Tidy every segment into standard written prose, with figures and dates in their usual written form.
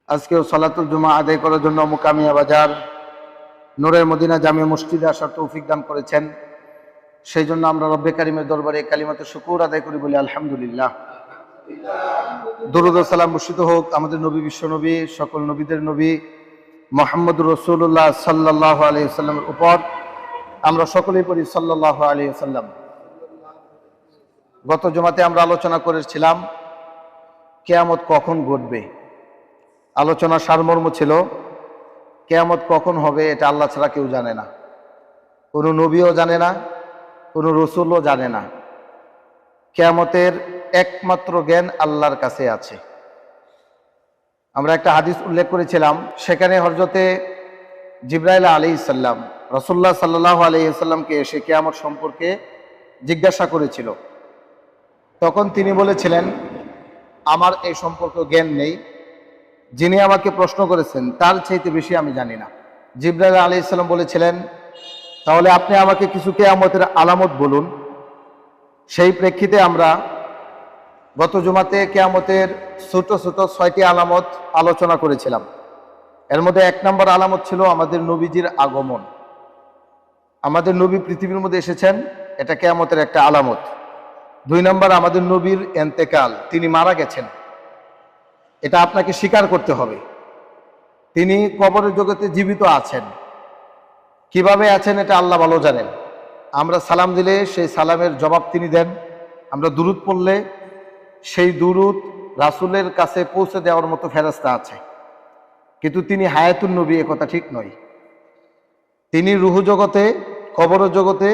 আজকেও সালাতুল জুমা আদায় করার জন্য মুকামিয়া বাজার নূরের মদিনা জামিয়া মসজিদে আসার তৌফিক দান করেছেন। সেই জন্য আমরা রব্বে কারিমের দরবারে কালিমাতে শুকর আদায় করি বলি আলহামদুলিল্লাহ। দরুদ ও সালাম বর্ষিত হোক আমাদের নবী, বিশ্ব নবী, সকল নবীদের নবী মুহাম্মদুর রাসূলুল্লাহ সাল্লাল্লাহু আলাইহি ওয়াসাল্লামের উপর। আমরা সকলেই পড়ি সাল্লাল্লাহু আলাইহি ওয়াসাল্লাম। গত জুমাতে আমরা আলোচনা করেছিলাম কিয়ামত কখন ঘটবে। আলোচনার সারমর্ম ছিল কিয়ামত কখন হবে এটা আল্লাহ ছাড়া কেউ জানে না, কোনো নবীও জানে না, কোনো রসুলও জানে না। কিয়ামতের একমাত্র জ্ঞান আল্লাহর কাছে আছে। আমরা একটা হাদিস উল্লেখ করেছিলাম, সেখানে হযরতে জিবরাইল আলাইহিস সালাম রাসূলুল্লাহ সাল্লাল্লাহু আলাইহি ওয়াসাল্লামকে এসে কিয়ামত সম্পর্কে জিজ্ঞাসা করেছিল। তখন তিনি বলেছিলেন, আমার এই সম্পর্কে জ্ঞান নেই, যিনি আমাকে প্রশ্ন করেছেন তার চাইতে বেশি আমি জানি না। জিবরাইল আলাইহিস সালাম বলেছিলেন, তাহলে আপনি আমাকে কিছু কিয়ামতের আলামত বলুন। সেই প্রেক্ষিতে আমরা গত জুমাতে কিয়ামতের ছোট ছোট 6টি আলামত আলোচনা করেছিলাম। এর মধ্যে 1 নম্বর আলামত ছিল আমাদের নবীজির আগমন। আমাদের নবী পৃথিবীর মধ্যে এসেছেন, এটা কিয়ামতের একটা আলামত। 2 নম্বর আমাদের নবীর ইন্তেকাল, তিনি মারা গেছেন, এটা আপনাকে স্বীকার করতে হবে। তিনি কবরের জগতে জীবিত আছেন, কিভাবে আছেন এটা আল্লাহ ভালো জানেন। আমরা সালাম দিলে সেই সালামের জবাব তিনি দেন, আমরা দুরূদ পড়লে সেই দুরূদ রাসূলের কাছে পৌঁছে দেওয়ার মতো ফেরেশতা আছে। কিন্তু তিনি হায়াতুন নবী, একথা ঠিক নয়। তিনি রূহ জগতে, কবর জগতে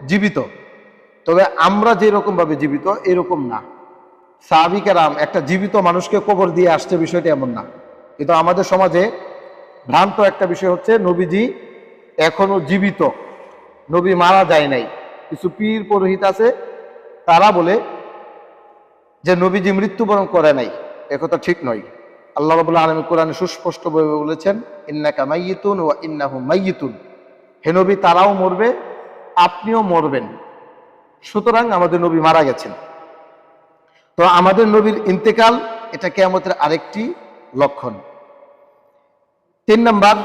জীবিত, তবে আমরা যেরকম ভাবে জীবিত এরকম না। সাহাবী কেরাম একটা জীবিত মানুষকে কবর দিয়ে আসছে, বিষয়টা এমন না। কিন্তু আমাদের সমাজে ভ্রান্ত একটা বিষয় হচ্ছে নবীজি এখনো জীবিত, নবী মারা যায় নাই। কিছু পীর পুরোহিত আছে, তারা বলে যে নবীজি মৃত্যুবরণ করে নাই, একথা ঠিক নয়। আল্লাহ রাব্বুল আলামিন কোরআনে সুস্পষ্টভাবে বলেছেন, ইন্নাকা মাইয়িতুন ওয়া ইন্নাহুম মাইয়িতুন। হে নবী, তারাও মরবে, আপনিও মরবেন। সুতরাং আমাদের নবী মারা গেছেন। তো আমাদের নবীর ইন্তেকাল এটা কিয়ামতের আরেকটি লক্ষণ। 3 নম্বর,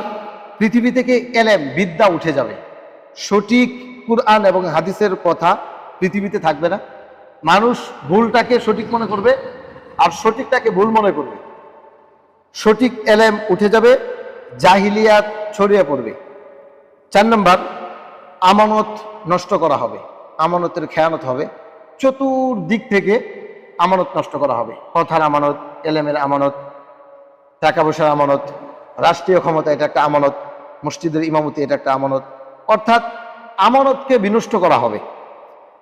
পৃথিবী থেকে এলেম, বিদ্যা উঠে যাবে। সঠিক কুরআন এবং হাদিসের কথা পৃথিবীতে থাকবে না। মানুষ ভুলটাকে সঠিক মনে করবে আর সঠিকটাকে ভুল মনে করবে। সঠিক এলেম উঠে যাবে, জাহিলিয়াত ছড়িয়ে পড়বে। 4 নম্বর, আমানত নষ্ট করা হবে, আমানতের খেয়ানত হবে। চতুর্দিক থেকে আমানত নষ্ট করা হবে। কথার আমানত, এলেমের আমানত, টাকা পয়সার আমানত, রাষ্ট্রীয় ক্ষমতা এটা একটা আমানত, মসজিদের ইমামতি এটা একটা আমানত। অর্থাৎ আমানতকে বিনষ্ট করা হবে।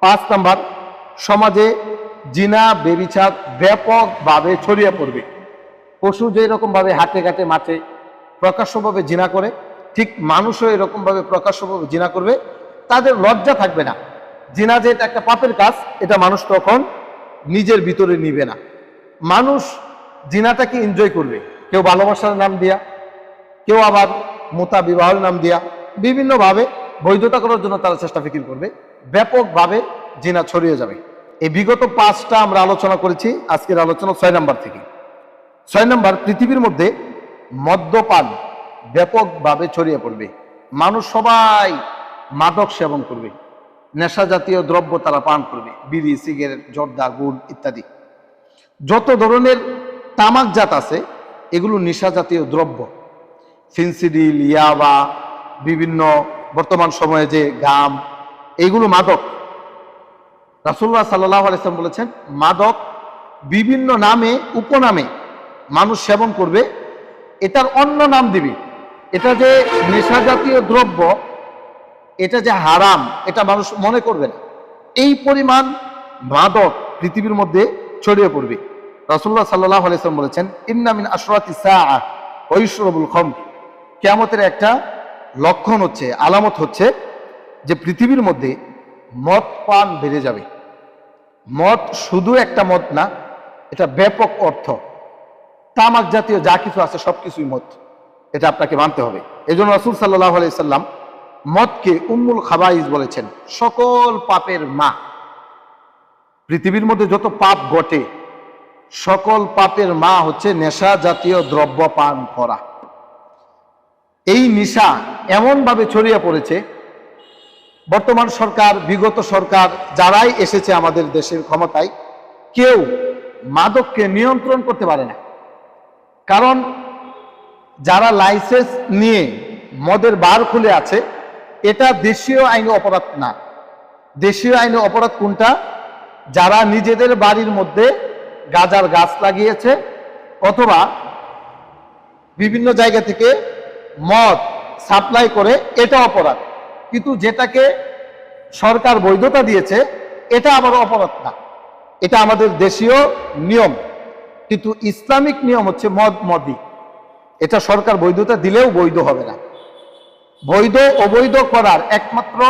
5 নম্বর, সমাজে জিনা বেবিচার ব্যাপকভাবে ছড়িয়ে পড়বে। পশু যেরকম ভাবে হাটে ঘাটে মাঠে প্রকাশ্যভাবে জিনা করে, ঠিক মানুষও এরকম ভাবে প্রকাশ্যভাবে জিনা করবে। তাদের লজ্জা থাকবে না। জিনা যে এটা একটা পাপের কাজ, এটা মানুষ তখন নিজের ভিতরে নিবে না। মানুষ জিনাটাকে এনজয় করবে, কেউ ভালোবাসার নাম দিয়া, কেউ আবার মোতা বিবাহের নাম দিয়া, বিভিন্নভাবে বৈধতা করার জন্য তারা চেষ্টা ফিকির করবে। ব্যাপকভাবে জিনা ছড়িয়ে যাবে। এই বিগত 5টা আমরা আলোচনা করেছি, আজকের আলোচনা 6 নম্বর থেকে। 6 নম্বর, পৃথিবীর মধ্যে মদ্যপান ব্যাপকভাবে ছড়িয়ে পড়বে। মানুষ সবাই মাদক সেবন করবে, নেশা জাতীয় দ্রব্য তারা পান করবে, বিড়ি, সিগারেট, জর্দা, গুড় ইত্যাদি। যত ধরনের তামাকজাত আছে এগুলো নেশা জাতীয় দ্রব্য। ফেন্সিডিল, ইয়াবা, বিভিন্ন বর্তমান সময়ে যে গাম, এইগুলো মাদক। রাসূলুল্লাহ সাল্লাল্লাহু আলাইহি ওয়াসাল্লাম বলেছেন, মাদক বিভিন্ন নামে, উপনামে মানুষ সেবন করবে, এটার অন্য নাম দিবে। এটা যে নেশা জাতীয় দ্রব্য, এটা যে হারাম, এটা মানুষ মনে করবে না। এই পরিমাণ মাদক পৃথিবীর মধ্যে ছড়িয়ে পড়বে। রাসূলুল্লাহ সাল্লাল্লাহু আলাইহি ওয়াসাল্লাম বলেছেন, ইন্না মিন আশরাতিস সাআহ ওয়া ইশরাবুল খামর। কিয়ামতের একটা লক্ষণ হচ্ছে, আলামত হচ্ছে যে পৃথিবীর মধ্যে মদ পান বেড়ে যাবে। মদ শুধু একটা মদ না, এটা ব্যাপক অর্থ। তামাক জাতীয় যা কিছু আছে সবকিছুই মদ, এটা আপনাকে মানতে হবে। এই জন্য রাসূল সাল্লাল্লাহু আলাইহি সাল্লাম মদকে উম্মুল খাবাইস বলেছেন, সকল পাপের মা। পৃথিবীর মধ্যে যত পাপ ঘটে সকল পাপের মা হচ্ছে নেশা জাতীয় দ্রব্য পান করা। এই নেশা এমনভাবে ছড়িয়ে পড়েছে, বর্তমান সরকার, বিগত সরকার যারাই এসেছে আমাদের দেশের ক্ষমতায়, কেউ মাদককে নিয়ন্ত্রণ করতে পারে না। কারণ যারা লাইসেন্স নিয়ে মদের বার খুলে আছে, এটা দেশীয় আইনে অপরাধ না। দেশীয় আইনে অপরাধ কোনটা? যারা নিজেদের বাড়ির মধ্যে গাঁজার গাছ লাগিয়েছে অথবা বিভিন্ন জায়গা থেকে মদ সাপ্লাই করে, এটা অপরাধ। কিন্তু যেটাকে সরকার বৈধতা দিয়েছে এটা আবার অপরাধ না, এটা আমাদের দেশীয় নিয়ম। কিন্তু ইসলামিক নিয়ম হচ্ছে মদি, এটা সরকার বৈধতা দিলেও বৈধ হবে না। বৈধ অবৈধ করার একমাত্র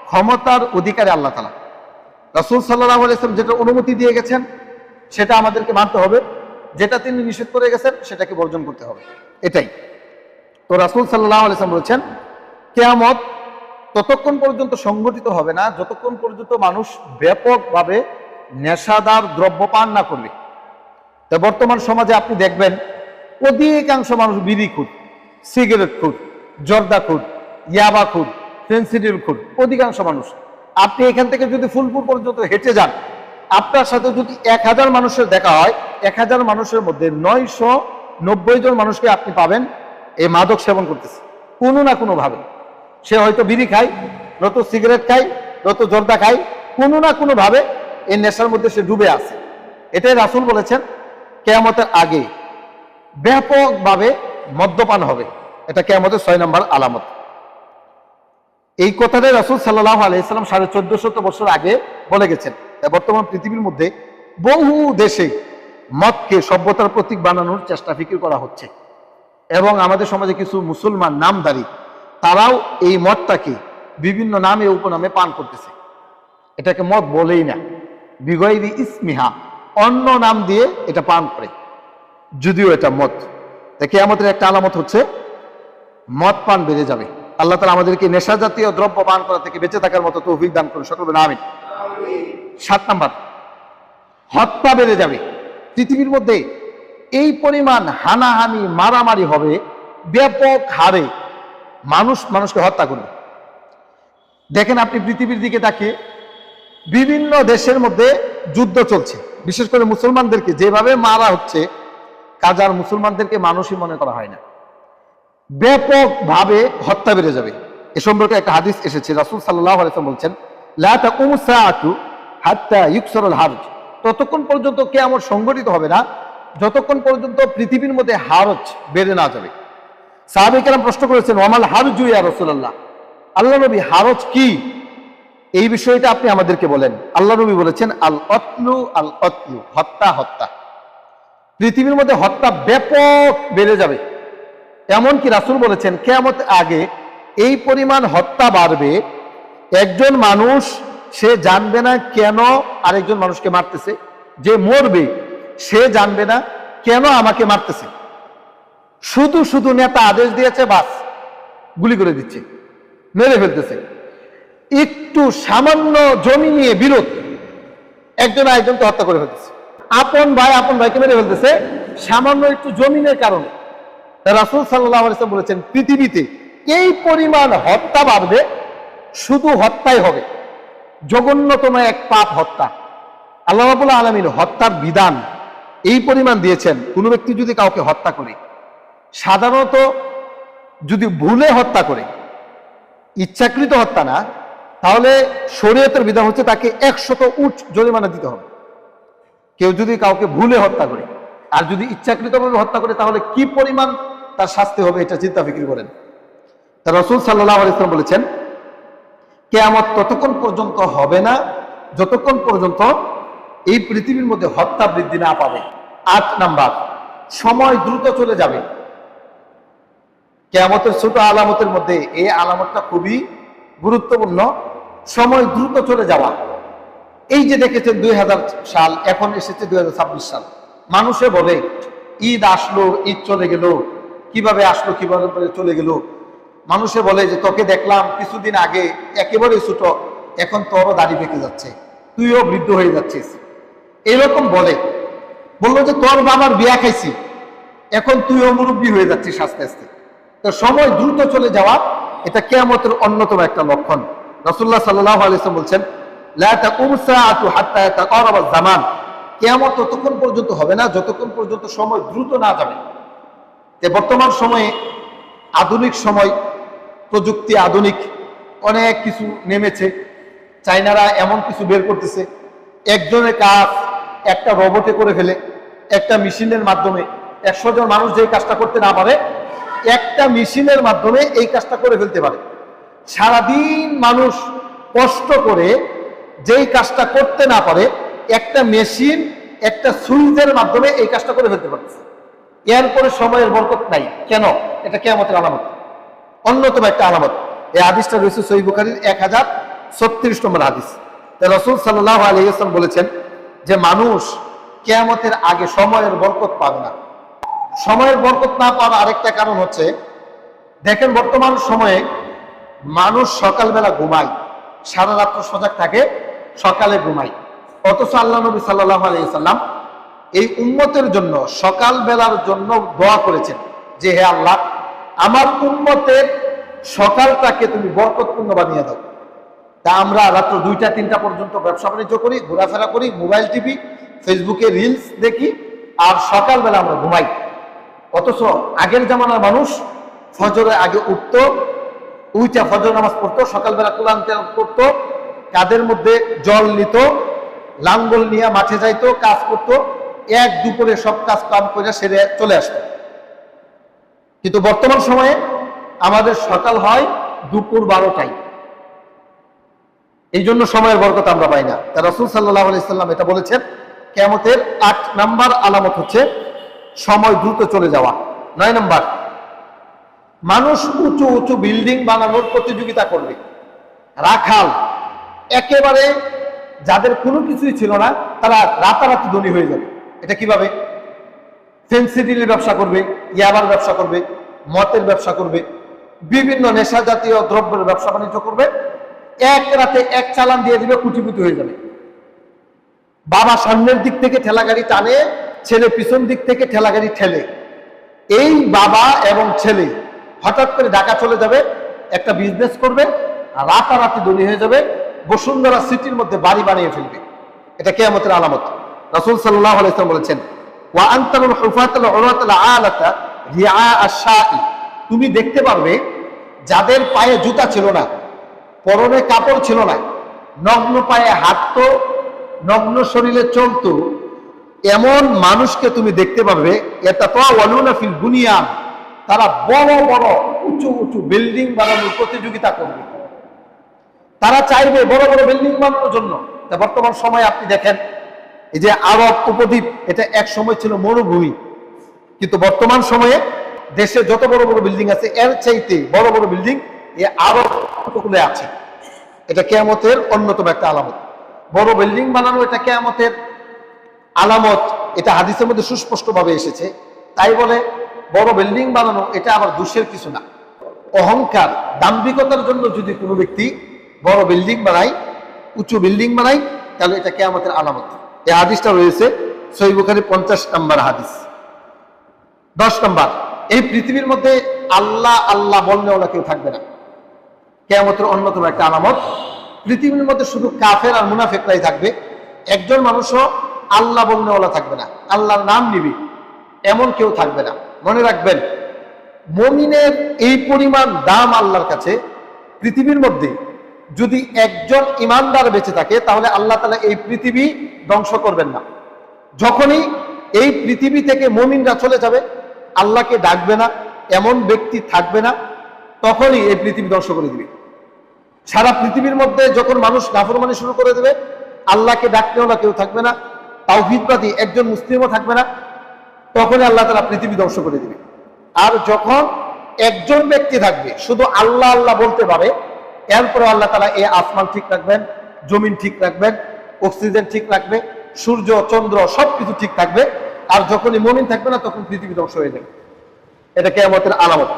ক্ষমতার অধিকারী আল্লাহ তাআলা। রাসূল সাল্লাল্লাহু আলাইহি ওয়াসাল্লাম যেটা অনুমতি দিয়ে গেছেন সেটা আমাদেরকে মানতে হবে, যেটা তিনি নিষেধ করে গেছেন সেটাকে বর্জন করতে হবে, এটাই। তো রাসূল সাল্লাল্লাহু আলাইহি ওয়াসাল্লাম বলেছেন, কিয়ামত ততক্ষণ পর্যন্ত সংঘটিত হবে না যতক্ষণ পর্যন্ত মানুষ ব্যাপকভাবে নেশাদার দ্রব্য পান না করবে। তো বর্তমান সমাজে আপনি দেখবেন অধিকাংশ মানুষ বিড়িখুর, সিগারেটখুর, জর্দাখুর, ইয়াবাখুর, ফেন্সিডিলখুর, অধিকাংশ মানুষ। আপনি এখান থেকে যদি ফুলপুর পর্যন্ত হেঁটে যান, আপনার সাথে যদি 1000 মানুষের দেখা হয়, 1000 মানুষের মধ্যে 990 জন মানুষকে আপনি পাবেন এই মাদক সেবন করতেছে কোনো না কোনো ভাবে। সে হয়তো বিড়ি খায়, নয়তো সিগারেট খায়, নয়তো জর্দা খায়, কোনো না কোনো ভাবে এই নেশার মধ্যে সে ডুবে আছে। এটাই রাসূল বলেছেন কিয়ামতের আগে ব্যাপকভাবে মদ্যপান হবে, এটা কিয়ামতের 6 নম্বর আলামত। এই কথাটাই রাসূল সাল্লাল্লাহু আলাইহি ওয়াসাল্লাম 1450 বছর আগে বলে গেছেন। বর্তমান পৃথিবীর মধ্যে বহু দেশে মদকে সভ্যতার প্রতীক বানানোর চেষ্টা ফিকির করা হচ্ছে, এবং আমাদের সমাজে কিছু মুসলমান নামধারী তারাও এই মদটাকে বিভিন্ন নামে উপনামে পান করতেছে। এটাকে মদ বলেই না, বিগয়রি ইসমিহা, অন্য নাম দিয়ে এটা পান করে, যদিও এটা মদ। কিয়ামতের একটা আলামত হচ্ছে মদ পান বেড়ে যাবে। আল্লাহ তাআলা আমাদেরকে নেশা জাতীয় দ্রব্য পান করা থেকে বেঁচে থাকার মতো তৌফিক দান করুন, সকলে বলেন আমিন। 7 নাম্বার, হত্যা বেড়ে যাবে। পৃথিবীর মধ্যে এই পরিমাণ হানাহানি মারামারি হবে, ব্যাপক হারে মানুষ মানুষকে হত্যা করবে। দেখেন আপনি পৃথিবীর দিকে তাকিয়ে, বিভিন্ন দেশের মধ্যে যুদ্ধ চলছে, বিশেষ করে মুসলমানদেরকে যেভাবে মারা হচ্ছে, কাজার মুসলমানদেরকে মানুষই মনে করা হয় না। ব্যাপকভাবে হত্যা বেড়ে যাবে। এ সম্পর্কে একটা হাদিস এসেছে, রাসূল সাল্লাল্লাহু আলাইহি ওয়াসাল্লাম বলছেন, লা তাকুমু সাআতু হাত্তা ইউকসারুল হারজ, ততক্ষণ পর্যন্ত কিয়ামত সংঘটিত হবে না যতক্ষণ পর্যন্ত পৃথিবীর মধ্যে হারজ বেড়ে না যাবে। সাহাবায়ে কেরাম প্রশ্ন করেছেন, ওয়ামাল হারজু ইয়া রাসূলুল্লাহ, আল্লাহ নবী হারজ কি? এই বিষয়টা আপনি আমাদেরকে বলেন। আল্লাহ নবী বলেছেন, আল কতলু, আল কতলু, হত্যা, হত্যা। পৃথিবীর মধ্যে হত্যা ব্যাপক বেড়ে যাবে। এমনকি রাসূল বলেছেন কিয়ামত আগে এই পরিমাণ হত্যা বাড়বে, একজন মানুষ সে জানবে না কেন আরেকজন মানুষকে মারতেছে, যে মরবে সে জানবে না কেন আমাকে মারতেছে, শুধু শুধু নেতা আদেশ দিয়েছে, বাস গুলি করে দিচ্ছে, মেরে ফেলতেছে। একটু সামান্য জমি নিয়ে বিরোধ, একজন আরেকজনকে হত্যা করে ফেলতেছে, আপন ভাই আপন ভাইকে মেরে ফেলতেছে সামান্য একটু জমিনের কারণে। রাসূল সাল্লাল্লাহু আলাইহি ওয়াসাল্লাম বলেছেন পৃথিবীতে এই পরিমাণ হত্যা বাড়বে, শুধু হত্যাই হবে, জঘন্যতম এক পাপ হত্যা। আল্লাহ রাব্বুল আলামিন হত্যার বিধান এই পরিমাণ দিয়েছেন, কোনো ব্যক্তি যদি কাউকে হত্যা করে, সাধারণত যদি ভুলে হত্যা করে, ইচ্ছাকৃত হত্যা না, তাহলে শরীয়তের বিধান হচ্ছে তাকে 100 উট জরিমানা দিতে হবে, কেউ যদি কাউকে ভুলে হত্যা করে। আর যদি ইচ্ছাকৃতভাবে হত্যা করে তাহলে কি পরিমাণ তার শাস্তি হবে, এটা চিন্তা ফিকির করেন। তা রাসূল সাল্লাল্লাহু আলাইহি ওয়াসাল্লাম বলেছেন কিয়ামত ততক্ষণ পর্যন্ত হবে না যতক্ষণ পর্যন্ত এই পৃথিবীর মধ্যে হত্যা বৃদ্ধি না পাবে। 8 নাম্বার, সময় দ্রুত চলে যাবে। কিয়ামতের ছোট আলামতের মধ্যে এই আলামতটা খুবই গুরুত্বপূর্ণ, সময় দ্রুত চলে যাওয়া। এই যে দেখেছেন 2000 সাল, এখন এসেছে 2026 সাল, মানুষে বলে ঈদ আসলো, ঈদ চলে গেল, কিভাবে আসলো কিভাবে চলে গেল। মানুষে বলে যে তোকে দেখলাম কিছুদিন আগে একেবারে ছোট, এখন তোরও দাড়ি পেকে যাচ্ছে, তুইও বৃদ্ধ হয়ে যাচ্ছিস, এরকম বলে। বললো যে তোর বাবার বিয়া খাইছি, এখন তুইও মুরব্বী হয়ে যাচ্ছিস আস্তে আস্তে। তো সময় দ্রুত চলে যাওয়া এটা কিয়ামতের অন্যতম একটা লক্ষণ। রাসূলুল্লাহ সাল্লাল্লাহু আলাইহি ওয়াসাল্লাম বলছেন, লা তাকুমু সাআতু হাত্তা ইয়াতাকারাবা যামান, কিয়ামত ততক্ষণ পর্যন্ত হবে না যতক্ষণ পর্যন্ত সময় দ্রুত না যাবে। বর্তমান সময়ে আধুনিক সময়, প্রযুক্তি আধুনিক, অনেক কিছু নেমেছে। চাইনারা এমন কিছু বের করতেছে, একজনের কাজ একটা রোবটে করে ফেলে, একটা মেশিনের মাধ্যমে। 100 জন মানুষ যে কাজটা করতে না পারে, একটা মেশিনের মাধ্যমে এই কাজটা করে ফেলতে পারে। সারাদিন মানুষ কষ্ট করে যেই কাজটা করতে না পারে, একটা মেশিন একটা সুইচের মাধ্যমে এই কাজটা করে ফেলতে পারছে। এরপরে সময়ের বরকত নাই। কেন? এটা কিয়ামতের আলামত, অন্যতম একটা আলামত। এই হাদিসটা রয়েছে সহিহ বুখারীর 1036 নম্বর হাদিস। রাসূল সাল্লাল্লাহু আলাইহি ওয়াসাল্লাম বলেছেন যে মানুষ কিয়ামতের আগে সময়ের বরকত পাবে না। সময়ের বরকত না পাওয়ার আরেকটা কারণ হচ্ছে, দেখেন বর্তমান সময়ে মানুষ সকালবেলা ঘুমায়, সারা রাত্র সজাগ থাকে, সকালে ঘুমায়। অথচ আল্লাহ নবী সাল্লাল্লাহু আলাইহি ওয়াসাল্লাম এই উম্মতের জন্য সকালবেলার জন্য দোয়া করেছেন যে হে আল্লাহ, আমার উম্মতের সকালটাকে তুমি বরকতপূর্ণ বানিয়ে দাও। তা আমরা রাত্র 2টা-3টা পর্যন্ত ব্যবসা বাণিজ্য করি, ঘোরাফেরা করি, মোবাইল টিভি, ফেসবুকে রিলস দেখি, আর সকালবেলা আমরা ঘুমাই। অথচ আগের জামানার মানুষ ফজরের আগে উঠতো, উইটা ফজর নামাজ পড়তো, সকালবেলা কোরআন তেলাওয়াত করতো, কাদের মধ্যে জল নিত, লাঙ্গল নিয়ে মাঠে যাইতো, কাজ করতো, এক দুপুরে সব কাজ কাম করে সেরে চলে আসতো। কিন্তু বর্তমান সময়ে আমাদের সকাল হয় দুপুর 12টায়। এই জন্য সময়ের বরকত আমরা পাই না। তা রাসূল সাল্লাল্লাহু আলাইহি ওয়াসাল্লাম এটা বলেছেন, কিয়ামতের 8 নাম্বার আলামত হচ্ছে সময় দ্রুত চলে যাওয়া। 9 নাম্বার, মানুষ উঁচু উঁচু বিল্ডিং বানানোর প্রতিযোগিতা করবে। রাখাল একেবারে যাদের কোনো কিছুই ছিল না, তারা রাতারাতি ধনী হয়ে যাবে। এটা কিভাবে? ফেন্সিডিলের ব্যবসা করবে, ইয়াবার ব্যবসা করবে, মদের ব্যবসা করবে, বিভিন্ন নেশা জাতীয় দ্রব্যের ব্যবসা বাণিজ্য করবে। এক রাতে এক চালান দিয়ে দিবে, কোটিপতি হয়ে যাবে। বাবা সামনের দিক থেকে ঠেলা গাড়ি টানে, ছেলে পিছন দিক থেকে ঠেলা গাড়ি ঠেলে। এই বাবা এবং ছেলে হঠাৎ করে ঢাকা চলে যাবে, একটা বিজনেস করবে, রাতারাতি ধনী হয়ে যাবে, বসুন্ধরা সিটির মধ্যে বাড়ি বানিয়ে ফেলবে। এটা কিয়ামতের আলামত। রাসূল সাল্লাল্লাহু আলাইহি ওয়াসাল্লাম বলেছেন, ওয়া আনতারুল হুফাতাল উরাতাল আলাতা রিআ আশ-শাই, তুমি দেখতে পারবে যাদের পায়ে জুতা ছিল না, পরনে কাপড় ছিল না, নগ্ন পায়ে হাঁটতো, নগ্ন শরীরে চলতো, এমন মানুষকে তুমি দেখতে পাবে। ইয়াতাতাওয়ালুনা ফিল বুনিয়ান, তারা বড় বড় উঁচু উঁচু বিল্ডিং বানানোর প্রতিযোগিতা করবে। তারা চাইবে বড় বড় বিল্ডিং বানানোর জন্য। তা বর্তমান সময়ে আপনি দেখেন, এই যে আরব উপদ্বীপ, এটা এক সময় ছিল মরুভূমি, কিন্তু বর্তমান সময়ে দেশে যত বড় বড় বিল্ডিং আছে, এর চাইতে বড় বড় বিল্ডিং এই আরব উপকূলে আছে। এটা কিয়ামতের অন্যতম একটা আলামত। বড় বিল্ডিং বানানো এটা কিয়ামতের আলামত, এটা হাদিসের মধ্যে সুস্পষ্টভাবে এসেছে। তাই বলে বড় বিল্ডিং বানানো এটা আবার দোষের কিছু না। অহংকার, দাম্ভিকতার জন্য যদি কোনো ব্যক্তি বড় বিল্ডিং বানায়, উঁচু বিল্ডিং বানায়, তাহলে এটা কিয়ামতের আলামত। এই হাদিসটা রয়েছে সহিহ বুখারী 50 নম্বর হাদিস। 10 নম্বর, এই পৃথিবীর মধ্যে আল্লাহ আল্লাহ বলনেওয়ালা কেউ থাকবে না। কিয়ামতের অন্যতম একটা আলামত, পৃথিবীর মধ্যে শুধু কাফের আর মুনাফিকরাই থাকবে। একজন মানুষও আল্লাহ বলনেওয়ালা থাকবে না, আল্লাহর নাম নিবি এমন কেউ থাকবে না। মনে রাখবেন, মুমিনের এই পরিমাণ দাম আল্লাহর কাছে, পৃথিবীর মধ্যে যদি একজন ইমানদার বেঁচে থাকে, তাহলে আল্লাহ তাআলা এই পৃথিবী ধ্বংস করবেন না। যখনই এই পৃথিবী থেকে মুমিনরা চলে যাবে, আল্লাহকে ডাকবে না, এমন ব্যক্তি থাকবে না, তখনই এই পৃথিবী ধ্বংস করে দিবে। সারা পৃথিবীর মধ্যে যখন মানুষ নাফরমানি শুরু করে দেবে, আল্লাহকে ডাকতেওয়ালা কেউ থাকবে না, তাওহীদবাদী একজন মুসলিমও থাকবে না, তখনই আল্লাহ তাআলা পৃথিবী ধ্বংস করে দিবে। আর যখন একজন ব্যক্তি থাকবে শুধু আল্লাহ আল্লাহ বলতে পারে, এরপরে আল্লাহ তাআলা এই আসমান ঠিক রাখবেন, জমিন ঠিক রাখবেন, অক্সিজেন ঠিক রাখবে, সূর্য চন্দ্র সবকিছু ঠিক থাকবে। আর যখনই মুমিন থাকবে না, তখন পৃথিবী ধ্বংস হয়ে যাবে। এটা কিয়ামতের আলামত।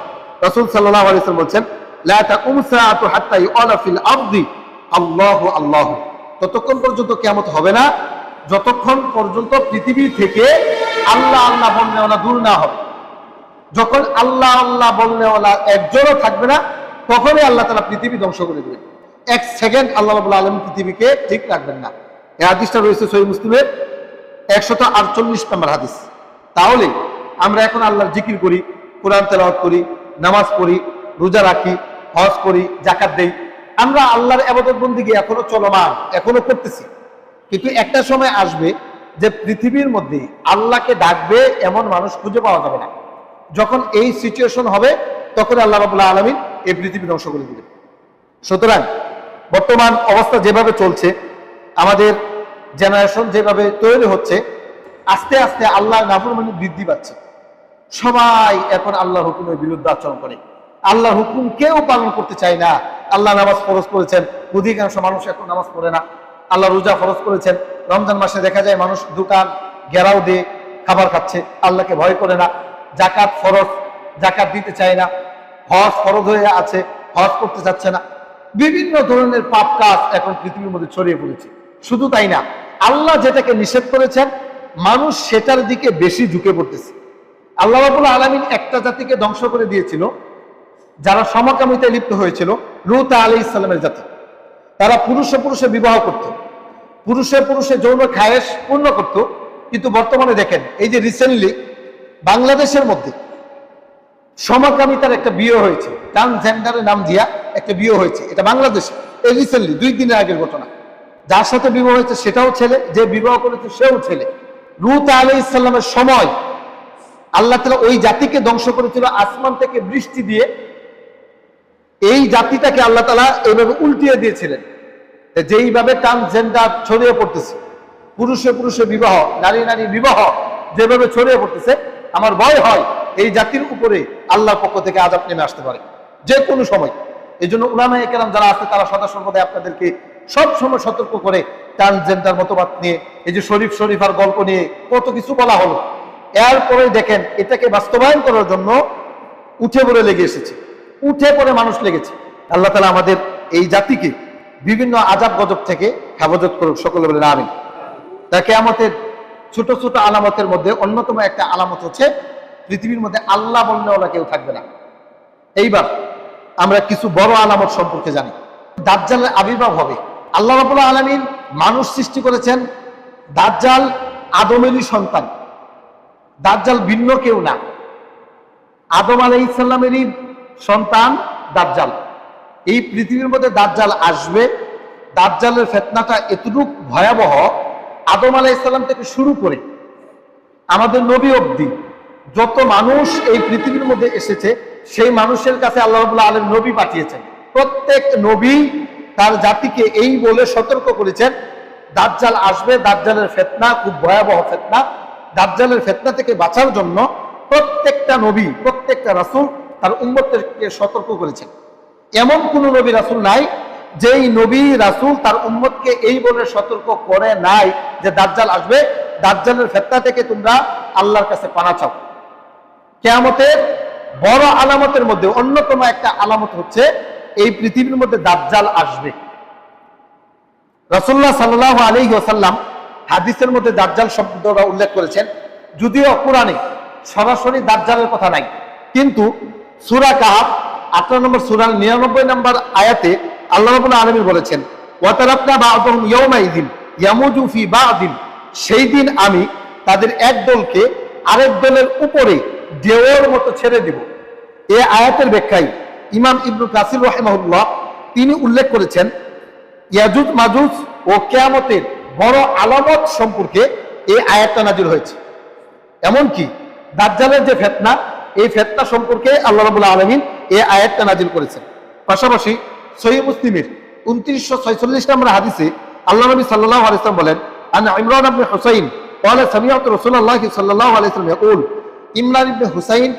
রাসূল সাল্লাল্লাহু আলাইহি ওয়াসাল্লাম বলেছেন, লা তাকুমু সাআতু হাত্তা ইউআলা ফিল আরদি আল্লাহু আল্লাহু, ততক্ষণ পর্যন্ত কিয়ামত হবে না যতক্ষণ পর্যন্ত পৃথিবী থেকে আল্লাহ আল্লাহ বলনেওয়ালা দূর না হবে। যখন আল্লাহ আল্লাহ বলনেওয়ালা একজনও থাকবে না, তখনই আল্লাহ তাআলা পৃথিবী ধ্বংস করে দেবেন। এক সেকেন্ড আল্লাহ রাব্বুল আলামিন পৃথিবীকে ঠিক রাখবেন না। এই হাদিসটা রয়েছে সহিহ মুসলিমের 148 নম্বর হাদিস। তাহলে আমরা এখন আল্লাহর জিকির করি, কোরআন তেলাওয়াত করি, নামাজ পড়ি, রোজা রাখি, হজ করি, যাকাত দেই, আমরা আল্লাহর ইবাদত বন্দেগী এখনো চলমান, এখনো করতেছি। কিন্তু একটা সময় আসবে যে পৃথিবীর মধ্যে আল্লাহকে ডাকবে এমন মানুষ খুঁজে পাওয়া যাবে না। যখন এই সিচুয়েশন হবে, তখন আল্লাহ রাব্বুল আলামিন এই পৃথিবী ধ্বংস করে দিবেন। সুতরাং বর্তমান অবস্থা যেভাবে চলছে, আমাদের জেনারেশন যেভাবে তৈরি হচ্ছে, আস্তে আস্তে আল্লাহর নাফরমানি বৃদ্ধি পাচ্ছে। সবাই এখন আল্লাহর হুকুমের বিরুদ্ধে আচরণ করে, আল্লাহর হুকুম কেউ পালন করতে চায় না। আল্লাহ নামাজ ফরজ করেছেন, অধিকাংশ মানুষ এখন নামাজ পড়ে না। আল্লাহ রোজা ফরজ করেছেন, রমজান মাসে দেখা যায় মানুষ দোকান ঘেরাও দিয়ে খাবার খাচ্ছে, আল্লাহকে ভয় করে না। যাকাত ফরজ, যাকাত দিতে চায় না। হজ ফরজ হয়ে আছে, হজ করতে চাচ্ছে না। বিভিন্ন ধরনের পাপ কাজ এখন পৃথিবীর মধ্যে ছড়িয়ে পড়েছে। শুধু তাই না, আল্লাহ যেটাকে নিষেধ করেছেন, মানুষ সেটার দিকে বেশি ঝুঁকে পড়তেছে। আল্লাহ রাব্বুল আলামিন একটা জাতিকে ধ্বংস করে দিয়েছিল, যারা সমকামিতায় লিপ্ত হয়েছিল, লূত আলাইহিস সালামের জাতি। তারা পুরুষে পুরুষে বিবাহ করত, পুরুষে পুরুষে যৌন খায়েশ পূর্ণ করত। কিন্তু বর্তমানে দেখেন, এই যে রিসেন্টলি বাংলাদেশের মধ্যে সমকামিতার একটা বিয়ে হয়েছে, ট্রান্সজেন্ডারের নাম দিয়া একটা বিয়ে হয়েছে, এটা বাংলাদেশে এই রিসেন্টলি 2 দিনের আগের ঘটনা। যার সাথে বিবাহ হয়েছে সেটাও ছেলে, যে বিবাহ করেছে সেও ছেলে। লূত আলাইহিস সালামের সময় আল্লাহ তাআলা ওই জাতিকে ধ্বংস করেছিল আসমান থেকে বৃষ্টি দিয়ে। এই জাতিটাকে আল্লাহ তাআলা এইভাবে উল্টিয়ে দিয়েছিলেন, যেইভাবে ট্রান্সজেন্ডার ছড়িয়ে পড়তেছে, পুরুষে পুরুষে বিবাহ, নারী নারী বিবাহ যেভাবে ছড়িয়ে পড়তেছে, আমার ভয় হয় এই জাতির উপরে আল্লাহর পক্ষ থেকে আযাব নেমে আসতে পারে যে কোনো সময়। এই জন্য উলামায়ে কেরাম যারা আছে, তারা সদা সর্বদাই আপনাদেরকে সব সময় সতর্ক করে। ট্রান্সজেন্ডার মতবাদ নিয়ে, এই যে শরীফার গল্প নিয়ে কত কিছু বলা হলো, এরপরে দেখেন এটাকে বাস্তবায়ন করার জন্য উঠে পড়ে লেগে এসেছে, উঠে পড়ে মানুষ লেগেছে। আল্লাহ তাআলা আমাদের এই জাতিকে বিভিন্ন আযাব গজব থেকে হেফাজত করুক, সকলে বলেন আমিন। তা কিয়ামতের ছোট ছোট আলামতের মধ্যে অন্যতম একটা আলামত হচ্ছে, পৃথিবীর মধ্যে আল্লাহ বলনেওয়ালা কেউ থাকবে না। এইবার আমরা কিছু বড় আলামত সম্পর্কে জানি। দাজ্জালের আবির্ভাব হবে। আল্লাহ রাব্বুল আলামিন মানুষ সৃষ্টি করেছেন, দাজ্জাল আদমেরই সন্তান, দাজ্জাল ভিন্ন কেউ না, আদম আলাইহিস সালামেরই সন্তান দাজ্জাল। এই পৃথিবীর মধ্যে দাজ্জাল আসবে। দাজ্জালের ফিতনাটা এতটুকু ভয়াবহ, আদম আলাইহিস সালাম থেকে শুরু করে আমাদের নবী অবধি যত মানুষ এই পৃথিবীর মধ্যে এসেছে, সেই মানুষের কাছে আল্লাহ রাব্বুল আলামিন নবী পাঠিয়েছেন। প্রত্যেক নবী তার জাতিকে এই বলে সতর্ক করেছেন, দাজ্জাল আসবে, দাজ্জালের ফিতনা খুব ভয়াবহ ফিতনা। দাজ্জালের ফিতনা থেকে বাঁচার জন্য প্রত্যেকটা নবী, প্রত্যেকটা রাসূল তার উম্মতকে সতর্ক করেছেন। এমন কোন নবী রাসূল নাই যেই নবী রাসূল তার উম্মতকে এই বলে সতর্ক করে নাই যে দাজ্জাল আসবে, দাজ্জালের ফিতনা থেকে তোমরা আল্লাহর কাছে পানা চাও। কিয়ামতের বড় আলামতের মধ্যে অন্যতম একটা আলামত হচ্ছে, এই পৃথিবীর মধ্যে দাজ্জাল আসবে। রাসূলুল্লাহ সাল্লাল্লাহু আলাইহি ওয়াসাল্লাম হাদিসের মধ্যে দাজ্জাল শব্দটা উল্লেখ করেছেন, যদিও কোরআনে সরাসরি দাজ্জালের কথা নাই, কিন্তু সূরা কাহফ 18 নম্বর সূরার 99 নম্বর আয়াতে আল্লাহ রাব্বুল আলামিন বলেছেন, ওয়া তারাকনা বা'দহুম ইয়াওমাইযিন ইয়ামুজু ফি বা'দিন, সেই দিন আমি তাদের এক দলকে আরেক দলের উপরে ঢেউয়ের মতো ছেড়ে দিব। এই আয়াতের ব্যাখ্যায় ইমাম ইবনে কাসির রাহিমাহুল্লাহ তিনি উল্লেখ করেছেন, ইয়াজুজ মাজুজ ও কিয়ামতের বড় আলামত সম্পর্কে এই আয়াতটা নাযিল হয়েছে। এমনকি দাজ্জালের যে ফিতনা, এই ফিতনা সম্পর্কে আল্লাহ রাব্বুল আলামিন এই আয়াতটা নাযিল করেছেন। পাশাপাশি সহিহ মুসলিমের 2946 নম্বর হাদিসে আল্লাহ নবী সাল্লাল্লাহু আলাইহি ওয়াসাল্লাম বলেন, আন ইমরান ইবনে হুসাইন قال سمعت رسول الله صلى الله عليه وسلم يقول, ইমরান ইবনে হুসাইন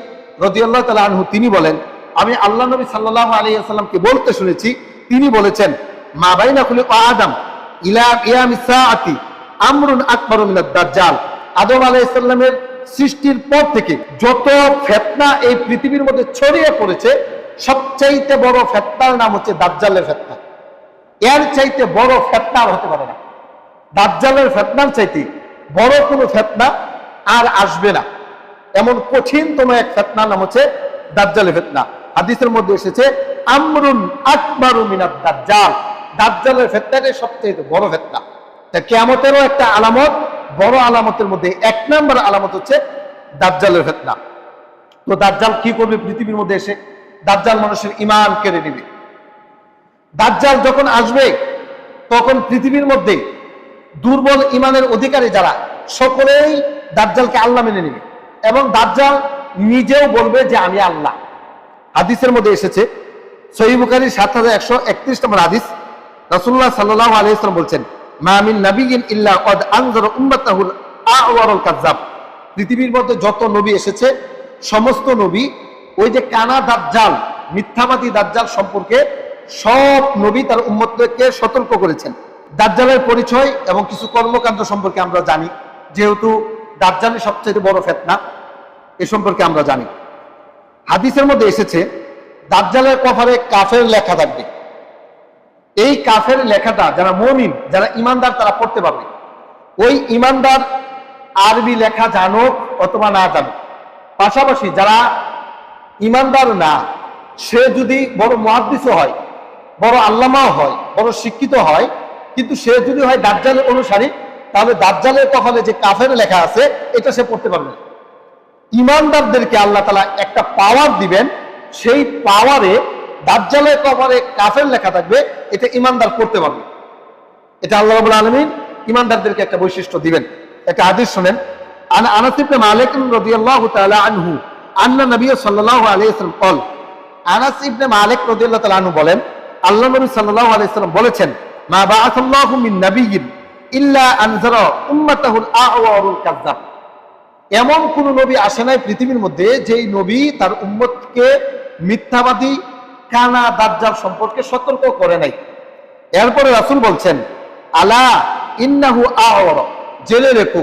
রাদিয়াল্লাহু তাআলা আনহু তিনি বলেন, আমি আল্লাহ নবী সাল্লাল্লাহু আলাইহি ওয়াসাল্লামকে বলতে শুনেছি, তিনি বলেছেন, মা বাইনা খুলিকা আদম ইলা কিয়ামিস সাআতি আমরুন আকবারু মিনাদ দাজ্জাল, আদম আলাইহিস সালামের সৃষ্টির পর থেকে যত ফিতনা এই পৃথিবীর মধ্যে ছড়িয়ে পড়েছে, সবচাইতে বড় ফিতনার নাম হচ্ছে দাজ্জালের ফিতনা। এর চাইতে বড় ফিতনা আর হতে পারে না। দাজ্জালের ফিতনার চাইতে বড় কোনো ফিতনা আর আসবে না, এমন কঠিনতম এক ফিতনা নাম হচ্ছে দাজ্জালের ফিতনা। হাদিসের মধ্যে এসেছে আমরুন আকবারু মিনাদ দাজ্জাল, দাজ্জালের ফিতনাটাই সবচেয়ে বড় ফিতনা। তা কিয়ামতেরও একটা আলামত, বড় আলামতের মধ্যে এক নম্বর আলামত হচ্ছে দাজ্জালের ফিতনা। তো দাজ্জাল কি করবে পৃথিবীর মধ্যে এসে? দাজ্জাল মানুষের ঈমান কেড়ে নেবে। দাজ্জাল যখন আসবে তখন পৃথিবীর মধ্যে দুর্বল ঈমানের অধিকারী যারা, সকলেই দাজ্জালকে আল্লাহ মেনে নেবে এবং দাজ্জাল নিজেও বলবে যে আমি আল্লাহ। হাদিসের মধ্যে এসেছে, সহিহ বুখারী 7131 নম্বর হাদিস, রাসূলুল্লাহ সাল্লাল্লাহু আলাইহি ওয়াসাল্লাম বলছেন, মা মিন নাবিয়্যিন ইল্লা ক্বাদ আনযারা উম্মাতাহুল আ'ওয়ারুল কাযযাব। পৃথিবীর মধ্যে যত নবী এসেছে সমস্ত নবী ওই যে কানা দাজ্জাল, মিথ্যাবাদী দাজ্জাল সম্পর্কে সব নবী তার উম্মতদেরকে সতর্ক করেছেন। দাজ্জালের পরিচয় এবং কিছু কর্মকাণ্ড সম্পর্কে আমরা জানি, যেহেতু দাজ্জালই সবচেয়ে বড় ফিতনা, এ সম্পর্কে আমরা জানি। হাদিসের মধ্যে এসেছে দাজ্জালের কপালে কাফের লেখা থাকবে। এই কাফের লেখাটা যারা মুমিন, যারা ঈমানদার তারা পড়তে পারবে। ওই ঈমানদার আরবি লেখা জানুক অথবা না জানুক, পাশাপাশি যারা ঈমানদার না, সে যদি বড় মুহাদ্দিসও হয়, বড় আল্লামাও হয়, বড় শিক্ষিত হয়, কিন্তু সে যদি হয় দাজ্জালের অনুসারী, তাহলে দাজ্জালের কপালে যে কাফের লেখা আছে এটা সে পড়তে পারবে না। ঈমানদারদেরকে আল্লাহ তাআলা একটা পাওয়ার দিবেন, সেই পাওয়ারে দাজ্জালের কপালে কাফের লেখা থাকবে, এটা ঈমানদার পড়তে পারবে। এটা আল্লাহ রাব্বুল আলামিন ঈমানদারদেরকে একটা বৈশিষ্ট্য দিবেন। একটা হাদিস শুনেন, আনাস ইবনে মালিক রাদিয়াল্লাহু তাআলা আনহু আন্না নবী সাল্লাল্লাহু আলাইহি ওয়াসাল্লাম قال, আনাস ইবনে মালিক রাদিয়াল্লাহু তাআলা আনহু বলেন, আল্লাহ নবী সাল্লাল্লাহু আলাইহি ওয়াসাল্লাম বলেছেন, মা বাআসাল্লাহু মিন নাবিয়্যিন ইল্লা আনযারা উম্মাতাহুল আ'ওয়ারুল কাযযাব। এমন কোন নবী আসে নাই পৃথিবীর মধ্যে যেই নবী তার উম্মতকে মিথ্যাবাদী কানা দাজ্জাল সম্পর্কে সতর্ক করে নাই। এরপরে রাসূল বলছেন, আলা ইন্নাহু আ'ওয়ার, জেনে রেখো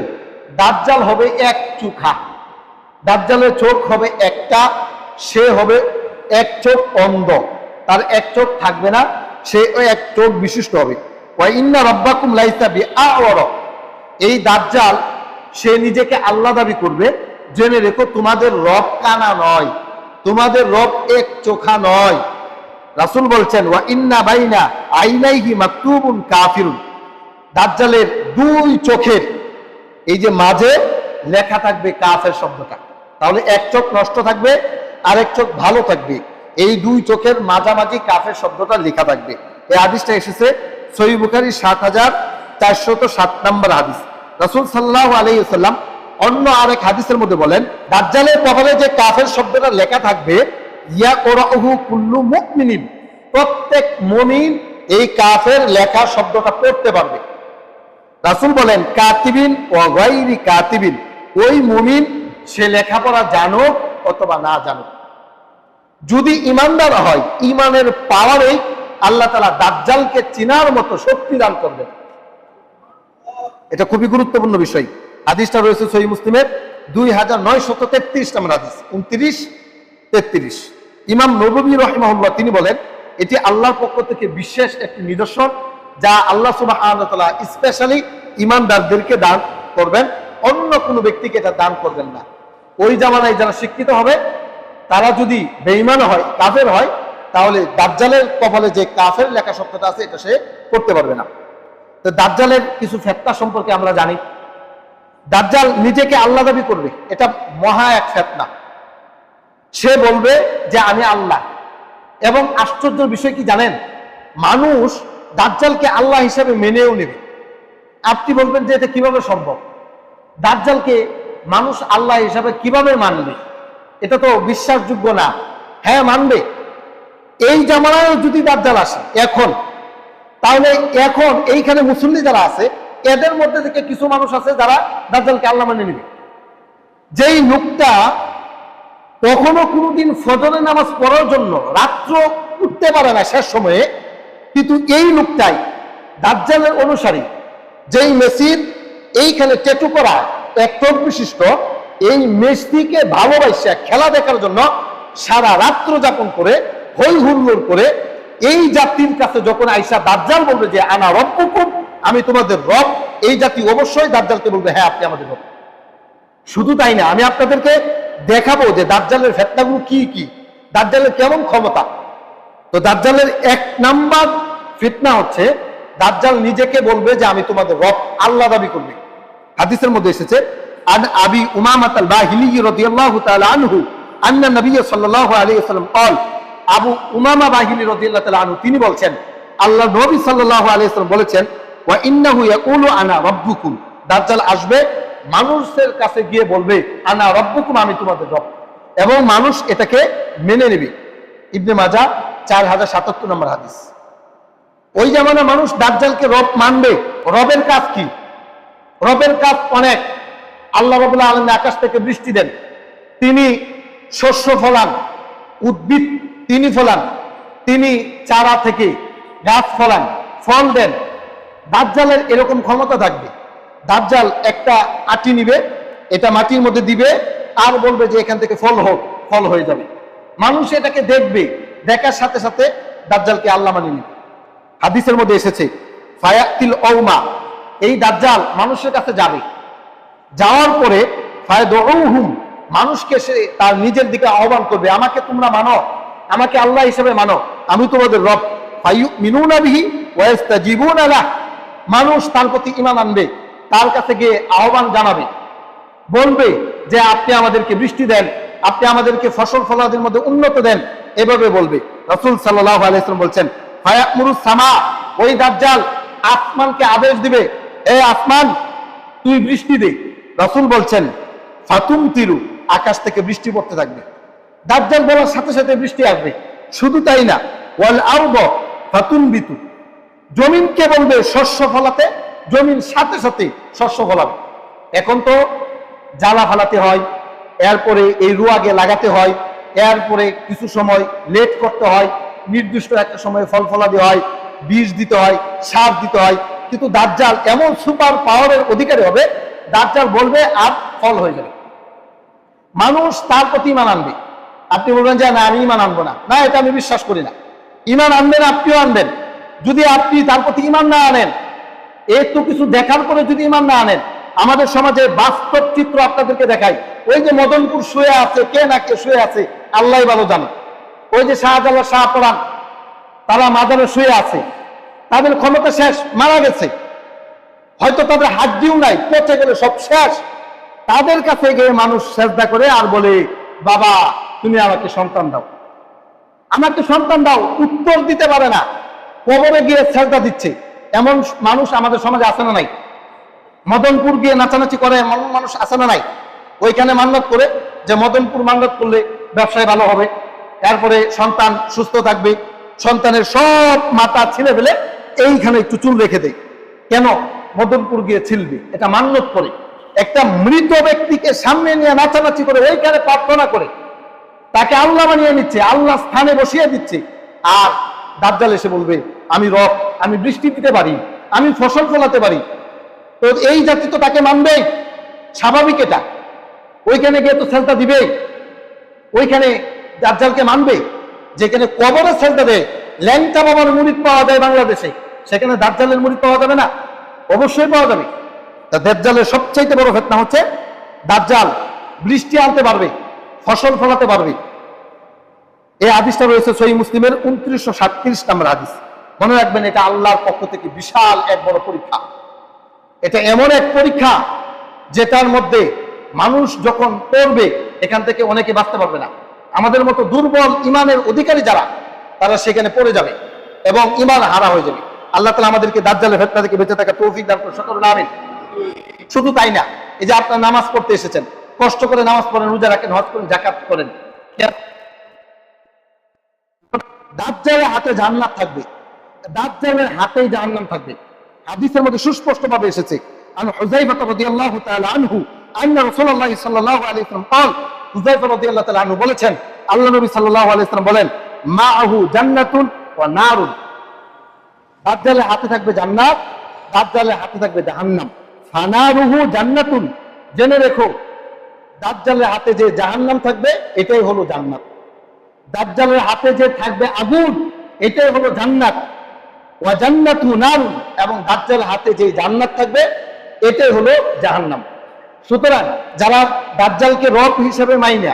দাজ্জাল হবে এক চোখা, দাজ্জালের চোখ হবে একটা, সে হবে এক চোখ অন্ধ, তার এক চোখ থাকবে না, সে ওই এক চোখ বিশিষ্ট হবে। ওয়া ইন্না রাব্বাকুম লাইসা বিআ'ওয়ার, এই দাজ্জাল সে নিজেকে আল্লাহ দাবি করবে। জেনে রেখো তোমাদের রব কানা নয়, তোমাদের রব এক চোখা নয়। রাসূল বলছেন, ওয়া ইন্না বাইনা আইনাইহি মাকতুবুন কাফিরুন, দাজ্জালের দুই চোখের এই যে মাঝে লেখা থাকবে কাফের শব্দটা। তাহলে এক চোখ নষ্ট থাকবে, আরেক চোখ ভালো থাকবে, এই দুই চোখের মাঝামাঝি কাফের শব্দটা লেখা থাকবে। এই হাদিসটা এসেছে সহিহ বুখারী 7407 নম্বর হাদিস। রাসূল সাল্লাল্লাহু আলাইহি ওয়াসাল্লাম অন্য আরেক হাদিসের মধ্যে বলেন, দাজ্জালের কপালে যে কাফের শব্দটা লেখা থাকবে, ইয়া কুরাউহু কুল্লু মুমিনিন, প্রত্যেক মুমিন এই কাফের লেখা শব্দটা পড়তে পারবে। রাসূল বলেন, কাতিবিন ওয়া গায়রি কাতিবিন, ওই মুমিন সে লেখাপড়া জানুক অথবা না জানুক। যদি ঈমানদার হয়, ঈমানের পাওয়ারে আল্লাহ তাআলা দাজ্জালকে চিনার মতো শক্তি দান করবেন। এটা খুবই গুরুত্বপূর্ণ বিষয়। হাদিসটা রয়েছে সহিহ মুসলিমের 2933 নম্বর হাদিস, 29-33। ইমাম নববী রাহিমাহুল্লাহ তিনি বলেন, এটি আল্লাহর পক্ষ থেকে বিশেষ একটি নিদর্শন যা আল্লাহ সুবহানাহু ওয়া তাআলা স্পেশালি ঈমানদারদেরকে দান করবেন, অন্য কোনো ব্যক্তিকে এটা দান করবেন না। ওই জামানায় যারা শিক্ষিত হবে তারা যদি বেঈমান হয়, কাফের হয়, তাহলে দাজ্জালের কপালে যে কাফের লেখা শব্দটা আছে এটা সে পড়তে পারবে না। তো দাজ্জালের কিছু ফিতনা সম্পর্কে আমরা জানি। দাজ্জাল নিজেকে আল্লাহ দাবি করবে, এটা মহা এক ফিতনা। সে বলবে যে আমি আল্লাহ, এবং আশ্চর্যের বিষয় কি জানেন, মানুষ দাজ্জালকে আল্লাহ হিসেবে মেনেও নেবে। আপনি বলবেন যে এটা কিভাবে সম্ভব, দাজ্জালকে মানুষ আল্লাহ হিসাবে কিভাবে মানবে, এটা তো বিশ্বাসযোগ্য না। হ্যাঁ মানবে। এই জামানায় যদি দাজ্জাল আসে এখন, তাহলে এখন এইখানে মুসল্লি যারা আছে এদের মধ্যে থেকে কিছু মানুষ আছে যারা দাজ্জালকে আল্লাহ মানে নেবে। যেই লোকটা কখনো কোনোদিন ফজরের নামাজ পড়ার জন্য রাত্র উঠতে পারে না শেষ সময়ে, কিন্তু এই লোকটাই দাজ্জালের অনুসারী। যেই মেসির এইখানে ট্যাটু করা এক চোখ বিশিষ্ট, এই মেসিকে ভালোবাসা খেলা দেখার জন্য সারা রাত্র যাপন করে হই হুল্লোড় করে এই জাতির কাছে যখন আইসা দাজ্জাল বলবে যে আনা রব্বুকুম, আমি তোমাদের রব, এই জাতি অবশ্যই দাজ্জালকে বলবে হ্যাঁ আপনি আমাদের রব। শুধু তাই না, আমি আপনাদেরকে দেখাবো যে দাজ্জালের ফিতনাগুলো কি কি, দাজ্জালের কেমন ক্ষমতা। তো দাজ্জালের 1 নাম্বার ফিতনা হচ্ছে দাজ্জাল নিজেকে বলবে যে আমি তোমাদের রব, আল্লাহ দাবি করবে। হাদিসের মধ্যে এসেছে আন আবি উমামাত আল বাহিলি রাদিয়াল্লাহু তাআলা আনহু আন্না নবী সাল্লাল্লাহু আলাইহি ওয়াসাল্লাম قال, আবু উমামা বাহিলি রাদিয়াল্লাহু তাআলা আনহু তিনি বলছেন আল্লাহ নবী সাল্লাল্লাহু আলাইহি ওয়াসাল্লাম বলেছেন ওয়া ইন্নাহু ইয়াকুলু আনা রাব্বুকুম, দাজ্জাল আসবে মানুষের কাছে গিয়ে বলবে আনা রাব্বুকুম, আমি তোমাদের রব, এবং মানুষ এটাকে মেনে নেবে। ইবনে মাজাহ 4077 নম্বর হাদিস। ওই জামানায় মানুষ দাজ্জালকে রব মানবে। রবের কাজ কি? রবের কাজ অনেক। আল্লাহ রাব্বুল আলামিন আকাশ থেকে বৃষ্টি দেন, তিনি শস্য ফলান, উদ্ভিদ তিনি ফলান, তিনি চারা থেকে গাছ ফলান, ফল দেন। দাজ্জালের এরকম ক্ষমতা থাকবে। দাজ্জাল একটা আটি নিবে, এটা মাটির মধ্যে দিবে, আর বলবে যে এখান থেকে ফল হোক, ফল হয়ে যাবে। মানুষ এটাকে দেখবে, দেখার সাথে সাথে দাজ্জালকে আল্লাহ মানিয়ে নেবে। হাদিসের মধ্যে এসেছে ফায়াতিল ওমা, এই দাজ্জাল মানুষের কাছে যাবে, যাওয়ার পরে ফায়াদউহুম, মানুষকে সে তার নিজের দিকে আহ্বান করবে, আমাকে তোমরা মানো, আমাকে আল্লাহ হিসেবে মানো, আমি তোমাদের রব। ফায়ুমিনুনা বিহি ওয়া ইস্তাজিবুনা লাহ, মানুষ তার প্রতি ঈমান আনবে, তার কাছে গিয়ে আহ্বান জানাবে, বলবে যে আপনি আমাদেরকে বৃষ্টি দেন, আপনি আমাদেরকে ফসল ফলাদির মধ্যে উন্নত দেন, এভাবে বলবে। রাসূল সাল্লাল্লাহু আলাইহি ওয়াসাল্লাম বলছেন ফায়ামুরুস সামা, ওই দাজ্জাল আসমানকে আদেশ দিবে, এ আসমান তুই বৃষ্টি দে। রাসূল বলছেন ফাতুমতিরু, আকাশ থেকে বৃষ্টি পড়তে থাকবে। দাজ্জাল বলার সাথে সাথে বৃষ্টি আসবে। শুধু তাই না, ওয়াল আরদ ফাতুনবিতু, জমিনকে বলবে শস্য ফলাতে, জমিন সাথে সাথে শস্য ফলাবে। এখন তো জ্বালা ফালাতে হয়, এরপরে এই রুয়াগে লাগাতে হয়, এরপরে কিছু সময় লেট করতে হয়, নির্দিষ্ট একটা সময়ে ফল ফলাতে হয়, বীজ দিতে হয়, সার দিতে হয়। কিন্তু দাজ্জাল এমন সুপার পাওয়ারের অধিকারী হবে, দাজ্জাল বলবে আর ফল হয়ে যাবে। মানুষ তার প্রতি ঈমান আনবে। আপনি বলবেন যে না আমি ঈমান আনবো না, না এটা আমি বিশ্বাস করি না। ঈমান আনবেন, আপনিও আনবেন। যদি আপনি তার প্রতি ঈমান না আনেন, একটু কিছু দেখার পরে যদি ঈমান না আনেন, আমাদের সমাজে বাস্তব চিত্র আপনাদেরকে দেখাই। ওই যে মদনপুর শুয়ে আছে, কে না কে শুয়ে আছে আল্লাহ ভালো জানে। ওই যে শাহজালাল, শাহপরান, তারা মাজারে শুয়ে আছে, তাদের ক্ষমতা শেষ, মারা গেছে, হয়তো তাদের হাড্ডিও নাই, পচে গেলে সব শেষ। তাদের কাছে গিয়ে মানুষ সেজদা করে আর বলে বাবা তুমি আমাকে সন্তান দাও, আমাকে সন্তান দাও। উত্তর দিতে পারে না, কবরে গিয়ে সেজদা দিচ্ছে। এমন মানুষ আমাদের সমাজে আছে না নাই? মদনপুর গিয়ে নাচানাচি করে এমন মানুষ আছে না নাই? ওইখানে মান্নত করে যে মদনপুর মান্নত করলে ব্যবসায় ভালো হবে, তারপরে সন্তান সুস্থ থাকবে, সন্তানের সব মাথা ছিলে ফেলে এইখানে একটু চুল রেখে দেয়। কেন? মদনপুর গিয়ে ছিলবে, এটা মান্নত করে। একটা মৃত ব্যক্তিকে সামনে নিয়ে নাচানাচি করে ওইখানে প্রার্থনা করে তাকে আল্লাহ বানিয়ে নিচ্ছে, আল্লাহ স্থানে বসিয়ে দিচ্ছে। আর দাজ্জাল এসে বলবে আমি রব, আমি বৃষ্টি দিতে পারি, আমি ফসল ফলাতে পারি। তো এই জাতি তো তাকে মানবে, স্বাভাবিক এটা। ওইখানে গিয়ে তো সেজদা দিবে, ওইখানে দাজ্জালকে মানবে। যেখানে কবরে সেজদা দেয়, ল্যাংটা বাবার মুরিদ পাওয়া যায় বাংলাদেশে, সেখানে দাজ্জালের মুরিদ পাওয়া যাবে না? অবশ্যই পাওয়া যাবে। তা দাজ্জালের সবচাইতে বড় ফিতনা হচ্ছে দাজ্জাল বৃষ্টি আনতে পারবে, ফসল ফলাতে পারবে। এই হাদিসটা রয়েছে সহিহ মুসলিমের 2937 নম্বর হাদিস। মনে রাখবেন, এটা আল্লাহর পক্ষ থেকে বিশাল এক বড় পরীক্ষা। এটা এমন এক পরীক্ষা যেটার মধ্যে মানুষ যখন পড়বে, এখান থেকে অনেকে বাঁচতে পারবে না। আমাদের মতো দুর্বল ইমানের অধিকারী যারা, তারা সেখানে পড়ে যাবে এবং ইমান হারা হয়ে যাবে। আল্লাহ তাআলা আমাদেরকে দাজ্জালের ফিতনা থেকে বেঁচে থাকার তৌফিক দান করুন, সকলে আমিন। শুধু তাই না, এই যে আপনারা নামাজ পড়তে এসেছেন, কষ্ট করে নামাজ পড়েন, রোজা রাখেন, হজ করেন, যাকাত করেন, দাজ্জালের হাতে জান্নাত থাকবে, দাজ্জালের হাতেই জাহান্নাম থাকবে। হাদিসের মধ্যে সুস্পষ্ট ভাবে এসেছে আন হুযায়ফা রাদিয়াল্লাহু তাআলা আনহু আন্না রাসূলুল্লাহ সাল্লাল্লাহু আলাইহি ওয়াসাল্লাম قال, হুযায়ফা রাদিয়াল্লাহু তাআলা আনহু বলেছেন আল্লাহ নবী সাল্লাল্লাহু আলাইহি ওয়াসাল্লাম বলেন মাআহু জান্নাতুন ওয়া নারুন, দাজ্জালের হাতে থাকবে জান্নাত, দাজ্জালের হাতে থাকবে জাহান্নাম। ফানারুহু জান্নাতুন, জেনে রেখো দাজ্জালের হাতে যে জাহান্নাম থাকবে এটাই হলো জান্নাত, দাজ্জালের হাতে যে থাকবে আগুন এটাই হলো জান্নাত। ওয়া জান্নাতু নারুন, এবং দাজ্জালের হাতে যে জান্নাত থাকবে এটাই হলো জাহান্নাম। সুতরাং যারা দাজ্জালকে রব হিসেবে মাইনা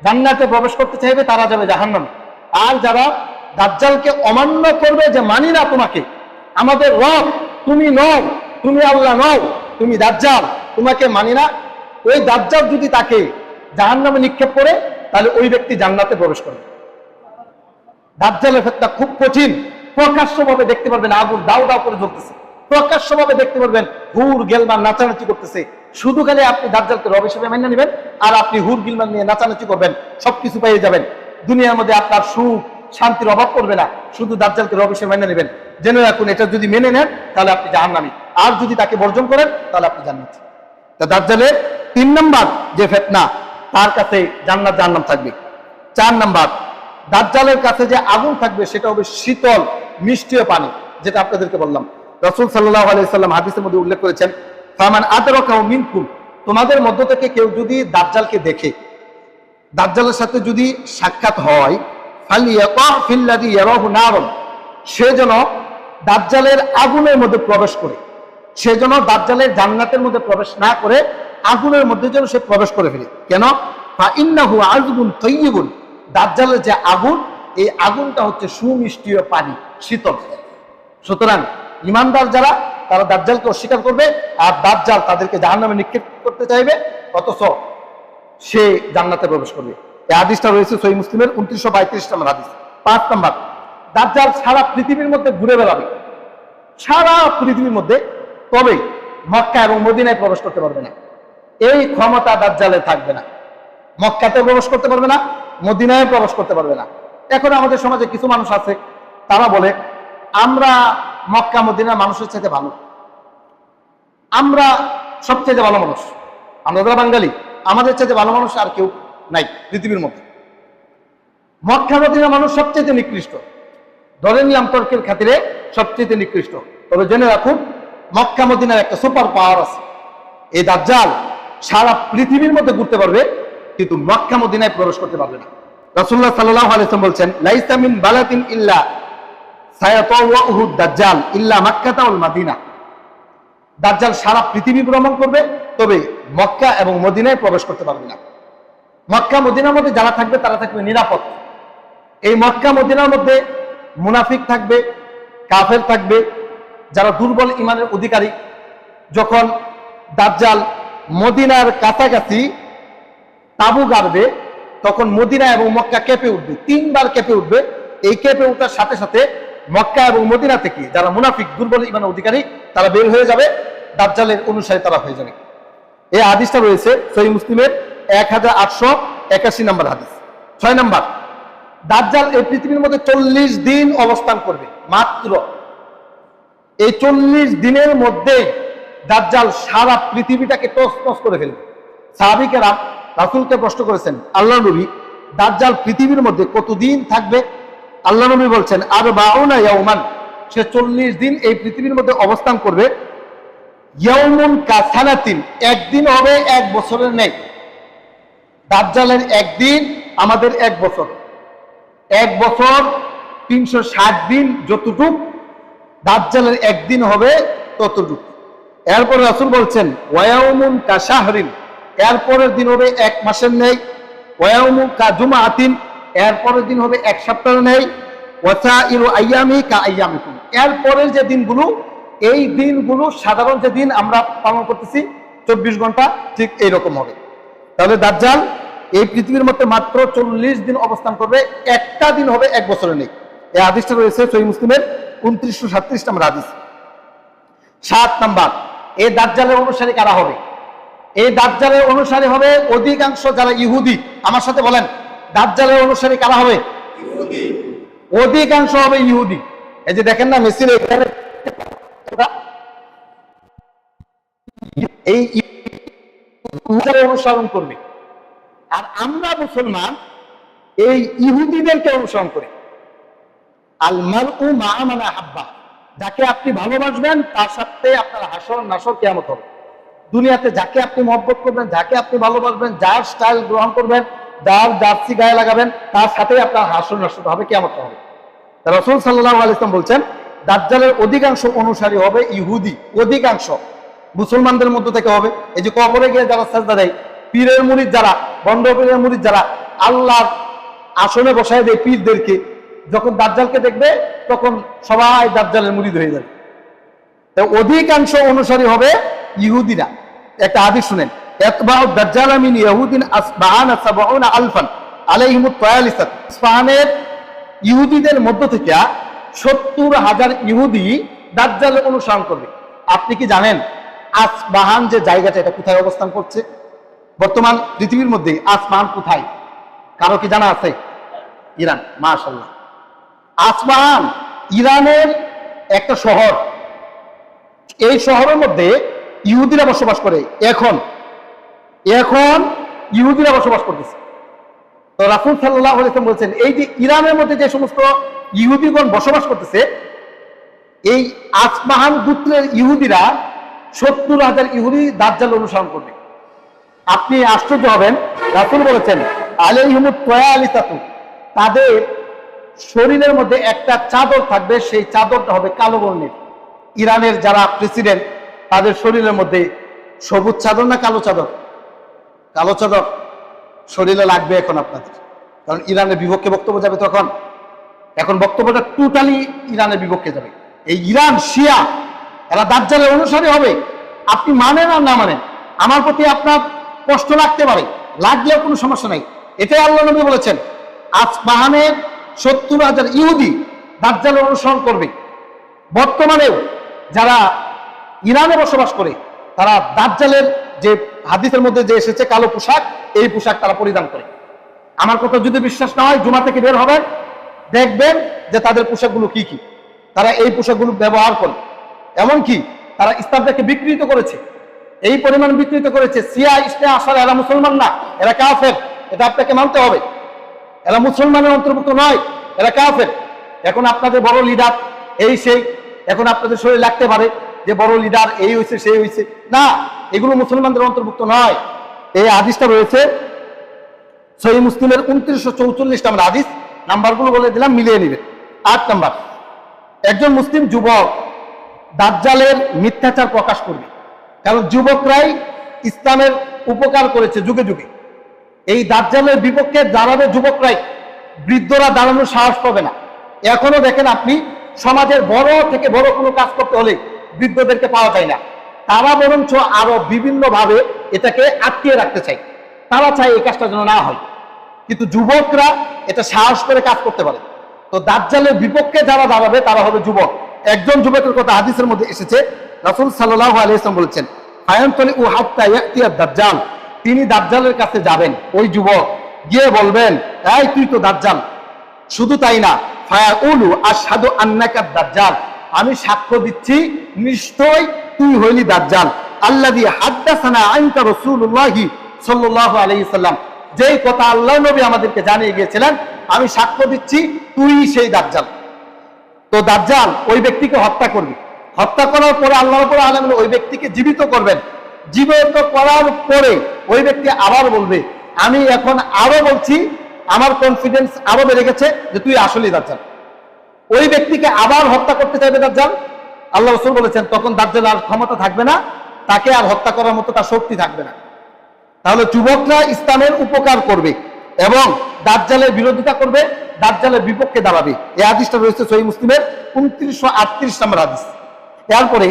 জান্নাতে প্রবেশ করতে চাইবে তারা যাবে জাহান্নামে। আর যারা দাজ্জালকে অমান্য করবে যে মানি না তোমাকে, আমাদের রব তুমি নও, তুমি আল্লাহ নও, তুমি দাজ্জাল, তোমাকে মানি না, ওই দাজ্জাল যদি তাকে জাহান্নামে নিক্ষেপ করে তাহলে ওই ব্যক্তি জান্নাতে প্রবেশ করবে। দাজ্জালের ফিতনা খুব কঠিন। প্রকাশ্যভাবে দেখতে পারবেন আগুন দাউ দাউ করে জ্বলতেছে, প্রকাশ্যভাবে দেখতে পারবেন হুর গেলমান নাচানাচি করতেছে। শুধু খালি আপনি দাজ্জালকে রব হিসেবে মেনে নেবেন আর আপনি হুর গিলমান নিয়ে নাচানাচি করবেন, সবকিছু পেয়ে যাবেন। দুনিয়ার মধ্যে আপনার সুখ শান্তির অভাব পড়বে না, শুধু দাজ্জালকে রব হিসেবে মেনে নেবেন। জেনে রাখুন, এটা যদি মেনে নেন তাহলে আপনি জাহান্নামী, আর যদি তাকে বর্জন করেন তাহলে আপনি জান্নাতি। তা দাজ্জালের 3 নম্বর যে ফিতনা, তার কাছে জান্নাত জাহান্নাম থাকবে। 4 নম্বর, দাজ্জালের কাছে যে আগুন থাকবে সেটা হবে শীতল মিষ্টি পানি, যেটা আপনাদেরকে বললাম। রাসূল সাল্লাল্লাহু আলাইহি সাল্লাম হাদিসের মধ্যে উল্লেখ করেছেন, ফামান আদরাকাহু মিনকুম, তোমাদের মধ্য থেকে কেউ যদি দাজ্জালকে দেখে, দাজ্জালের সাথে যদি সাক্ষাৎ হয়, ফালিয়াকা ফিল্লাযী ইয়ারাহু নারুন, সে যেন দাজ্জালের আগুনের মধ্যে প্রবেশ করে, সে যেন দাজ্জালের জান্নাতের মধ্যে প্রবেশ না করে আগুনের মধ্যে যেন সে প্রবেশ করে ফেলে। কেন? ফা ইন্নাহু আযবুন তাইয়্যিবুন, দাজ্জালের যে আগুন, এই আগুনটা হচ্ছে সুমিষ্টিও পানি, শীতল। সুতরাং ঈমানদার যারা, তারা দাজ্জালকে অস্বীকার করবে, আর দাজ্জাল তাদেরকে জাহান্নামে নিক্ষেপ করতে চাইবে, অথচ সে জান্নাতে প্রবেশ করবে। এই হাদিসটা রয়েছে সহিহ মুসলিমের 2932 নম্বর হাদিস। 5 নম্বর, দাজ্জাল সারা পৃথিবীর মধ্যে ঘুরে বেড়াবে, সারা পৃথিবীর মধ্যে, তবে মক্কা এবং মদিনায় প্রবেশ করতে পারবে না। এই ক্ষমতা দাজ্জালে থাকবে না। মক্কাতে প্রবেশ করতে পারবে না, মদিনায় প্রবেশ করতে পারবে না। এখন আমাদের সমাজে কিছু মানুষ আছে, তারা বলে আমরা মক্কা মদিনার মানুষের চাইতে ভালো, আমরা সবচেয়ে ভালো মানুষ, আমরা যারা বাঙালি আমাদের চাইতে ভালো মানুষ আর কেউ নাই পৃথিবীর মধ্যে। মক্কা মদিনার মানুষ সবচেয়ে নিকৃষ্ট, ধরে নিলাম তর্কের খাতিরে সবচেয়ে নিকৃষ্ট। তবে জেনে রাখুন, মক্কা মদিনার একটা সুপার পাওয়ার আছে। এই দাজ্জাল সারা পৃথিবীর মধ্যে ঘুরতে পারবে, কিন্তু মক্কা মদিনায় প্রবেশ করতে পারবে না। রাসূলুল্লাহ সাল্লাল্লাহু আলাইহি ওয়াসাল্লাম বলছেন, লাইসা মিন বালাতিন ইল্লা সায়াতাওয়াহু দাজ্জাল ইল্লা মাক্কাতা ওয়াল মাদিনা। দাজ্জাল সারা পৃথিবী ভ্রমণ করবে, তবে মক্কা এবং মদিনায় প্রবেশ করতে পারবে না। মক্কা মদিনার মধ্যে যারা থাকবে তারা থাকবে নিরাপদ। এই মক্কা মদিনার মধ্যে মুনাফিক থাকবে, কাফের থাকবে, যারা দুর্বল ঈমানের অধিকারী। যখন দাজ্জাল মদিনার কাছাকাছি তাবু গাড়বে, তখন মদিনা এবং মক্কা কেঁপে উঠবে, 3 বার কেঁপে উঠবে। এই কেঁপে ওঠার সাথে সাথে মক্কা এবং মদিনা থেকে যারা মুনাফিক দুর্বল ঈমানের অধিকারী তারা বের হয়ে যাবে, দাজ্জালের অনুসারী তারা হয়ে যাবে। এই হাদিসটা রয়েছে সহিহ মুসলিমের 1881 নম্বর হাদিস। 6 নম্বর, দাজ্জাল এই পৃথিবীর মধ্যে 40 দিন অবস্থান করবে মাত্র। এই 40 দিনের মধ্যে দাজ্জাল সারা পৃথিবীটাকে তছনছ করে ফেলবে। সাহাবীকেরা রাসূলকে প্রশ্ন করেছেন, আল্লাহ নবী, দাজ্জাল পৃথিবীর মধ্যে কতদিন থাকবে? আল্লাহ নবী বলছেন, আরবাউনা ইয়াওমান, সে 40 দিন এই পৃথিবীর মধ্যে অবস্থান করবে। ইয়াউমুন কাসানাতিন, একদিন হবে 1 বছরের ন্যায়। দাজ্জালের একদিন আমাদের 1 বছর, 1 বছর 360 দিন যতটুক, দাজ্জালের একদিন হবে ততটুক। এরপর রাসূল বলছেন, ওয়ায়াউমুন কাশাহরিন, এরপরের দিন হবে 1 মাসের ন্যায়। ওয়ায়াউমুন কাজুমাআতিন, এরপরের দিন হবে 1 সপ্তাহের ন্যায়। ওয়াসাইরু আইয়ামি কা আইয়ামিকুম, এরপরের যে দিনগুলো, এই দিনগুলো সাধারণ যে দিন আমরা পালন করতেছি 24 ঘন্টা, ঠিক এইরকম হবে। তাহলে দাজ্জাল এই পৃথিবীর মধ্যে মাত্র 40 দিন অবস্থান করবে, একটা দিন হবে 1 বছরের ন্যায়। এই হাদিসটা রয়েছে সহিহ মুসলিমের 2937 নম্বর হাদিস। 7 নম্বর, এই দাজ্জালের অনুসারী কারা হবে? এই দাজ্জালের অনুসারী হবে অধিকাংশ যারা ইহুদি। আমার সাথে বলেন, দাজ্জালের অনুসারী কারা হবে? ইহুদি। অধিকাংশ হবে ইহুদি। এই যে দেখেন না মেসির এখানে, এই অনুসরণ করবে। আর আমরা মুসলমান এই ইহুদিদেরকে অনুসরণ করি। আল মারউ মা মান আহাব্বা, যাকে আপনি ভালোবাসবেন তার সাথে আপনার হাসর নাসর কিয়ামত হবে। দুনিয়াতে যাকে আপনি মহব্বত করবেন, যাকে আপনি ভালোবাসবেন, যার স্টাইল গ্রহণ করবেন, যার জার্সি গায়ে লাগাবেন, তার সাথেই আপনার হাসর নাসর হবে, কিয়ামত হবে। রাসূল সাল্লাল্লাহু আলাইহি ওয়াসাল্লাম বলছেন, দাজ্জালের অধিকাংশ অনুসারী হবে ইহুদি, অধিকাংশ। মুসলমানদের মধ্য থেকে হবে। এই যে কবরে গিয়ে যারা সাজদা দেয়, পীরের মুরিদ যারা, বন্ড পীরের মুরিদ যারা আল্লাহর আসনে বসায় দেয় পীরদেরকে, যখন দাজ্জালকে দেখবে তখন সবাই দাজ্জালের মুরিদ হয়ে যাবে। অধিকাংশ অনুসারী হবে ইহুদিরা। একটা হাদিস শুনেন, ইতবাউ দাজ্জাল মিন ইহুদিন আসবাহান 70 আলফান আলাইহিমুত তায়ালিসাত। ইসফাহানের ইহুদিদের মধ্য থেকে 70,000 ইহুদি দাজ্জালের অনুসরণ করবে। আপনি কি জানেন আসবাহান যে জায়গাটা, এটা কোথায় অবস্থান করছে বর্তমান পৃথিবীর মধ্যে? আসবাহান কোথায় কারো কি জানা আছে? ইরান। মাশাআল্লাহ, আসবাহান ইরানের একটা শহর। এই শহরের মধ্যে ইহুদিরা বসবাস করে। এখন ইহুদিরা বসবাস করতেছে। তো রাসূল সাল্লাল্লাহু আলাইহি ওয়াসাল্লাম বলেছেন, এই যে ইরানের মধ্যে যে সমস্ত ইহুদিগণ বসবাস করতেছে, এই আসবাহান গোত্রের ইহুদিরা 70,000 ইহুদি দাজ্জাল অনুসরণ করবে। আপনি আশ্চর্য হবেন, রাসূল বলেছেন আলাইহিমুত তায়ালিসাতু, তাদের শরীরের মধ্যে একটা চাদর থাকবে, সেই চাদরটা হবে কালো বর্ণের। ইরানের যারা প্রেসিডেন্ট তাদের শরীরের মধ্যে সবুজ চাদর না কালো চাদর? কালো চাদর শরীরে লাগবে এখন আপনাদের, কারণ ইরানের বিপক্ষে বক্তব্য যাবে তখন। এখন বক্তব্যটা টোটালি ইরানের বিপক্ষে যাবে। এই ইরান শিয়া, এরা দাজ্জালের অনুসারী হবে। আপনি মানেন আর না মানেন, আমার প্রতি আপনার কষ্ট লাগতে পারে, লাগলেও কোনো সমস্যা নাই। এটাই আল্লাহ নবী বলেছেন, আসবাহানের 70,000 ইহুদি দাজ্জালের অনুসরণ করবে। বর্তমানেও যারা ইরানে বসবাস করে তারা দাজ্জালের যে হাদিসের মধ্যে যে এসেছে কালো পোশাক, এই পোশাক তারা পরিধান করে। আমার কথা যদি বিশ্বাস না হয়, জুমা থেকে বের হবেন, দেখবেন যে তাদের পোশাকগুলো কি কি। তারা এই পোশাকগুলো ব্যবহার করে, এমনকি তারা ইসলামটাকে বিকৃত করেছে, এই পরিমাণ বিকৃত করেছে। শিয়া ইসলাম আসার এরা মুসলমান না, এরা কাফের, এটা আপনাকে মানতে হবে। এরা মুসলমানের অন্তর্ভুক্ত নয়, এরা কাফের। এখন আপনাদের বড় লিডার এই সেই, এখন আপনাদের শরীরে লাগতে পারে যে বড় লিডার এই হয়েছে সেই হয়েছে, না, এগুলো মুসলমানদের অন্তর্ভুক্ত নয়। এই হাদিসটা রয়েছে সহিহ মুসলিমের 2944 নম্বর হাদিস। নাম্বারগুলো বলে দিলাম, মিলিয়ে নেবেন। 8 নাম্বার, একজন মুসলিম যুবক দাজ্জালের মিথ্যাচার প্রকাশ করবে, কারণ যুবকরাই ইসলামের উপকার করেছে যুগে যুগে। এই দাজ্জালের বিপক্ষে দাঁড়াবে যুবকরাই, বৃদ্ধরা দাঁড়ানোর সাহস পাবে না। এখনো দেখেন আপনি, সমাজের বড় থেকে বড় কোনো কাজ করতে হলে বৃদ্ধদেরকে পাওয়া যায় না। তারা বরঞ্চ আরো বিভিন্ন ভাবে এটাকে আটকিয়ে রাখতে চায়। তারা চায় এই কাজটা যেন না হয়, কিন্তু যুবকরা এটা সাহস করে কাজ করতে পারে। তো দাজ্জালের বিপক্ষে যারা দাঁড়াবে তারা হবে যুবক। একজন যুবকের কথা হাদিসের মধ্যে এসেছে, রাসূল সাল্লাল্লাহু আলাইহি ওয়াসাল্লাম বলেছেন, ফায়ানতলিউ হাত্তা ইয়াতিয়া দাজ্জাল, তিনি দাজ্জালের কাছে যাবেন। ওই যুবক গিয়ে বলবেন, এই তুই তো দাজ্জাল। শুধু তাই না, ফায়াকুলু আশহাদু আন্নাকা দাজ্জাল, আমি সাক্ষ্য দিচ্ছি নিশ্চয় তুই হইলি দাজ্জাল। আল্লাযী হাদ্দাসানা আনকা রাসূলুল্লাহি সাল্লাল্লাহু আলাইহি সাল্লাম, যেই কথা আল্লাহ নবী আমাদেরকে জানিয়ে গিয়েছিলেন, আমি সাক্ষ্য দিচ্ছি তুই সেই দাজ্জাল। তো দাজ্জাল ওই ব্যক্তিকে হত্যা করবে। হত্যা করার পরে আল্লাহ রাব্বুল আলামিন ওই ব্যক্তিকে জীবিত করবেন। জীবিত করার পরে ওই ব্যক্তি আবার বলবে, আমি এখন আরো বলছি, আমার কনফিডেন্স আরো বেড়ে গেছে যে তুই আসলেই দাজ্জাল। ওই ব্যক্তিকে আবার হত্যা করতে চাইবে দাজ্জাল। আল্লাহ রাসূল বলেছেন, তখন দাজ্জাল আর ক্ষমতা থাকবে না, তাকে আর হত্যা করার মতো তার শক্তি থাকবে না। তাহলে যুবকরা ইসলামের উপকার করবে এবং দাজ্জালের বিরোধিতা করবে, দাজ্জালের বিপক্ষে দাঁড়াবে। এই হাদিসটা রয়েছে সহিহ মুসলিমের 2938 নম্বর হাদিস। এরপরে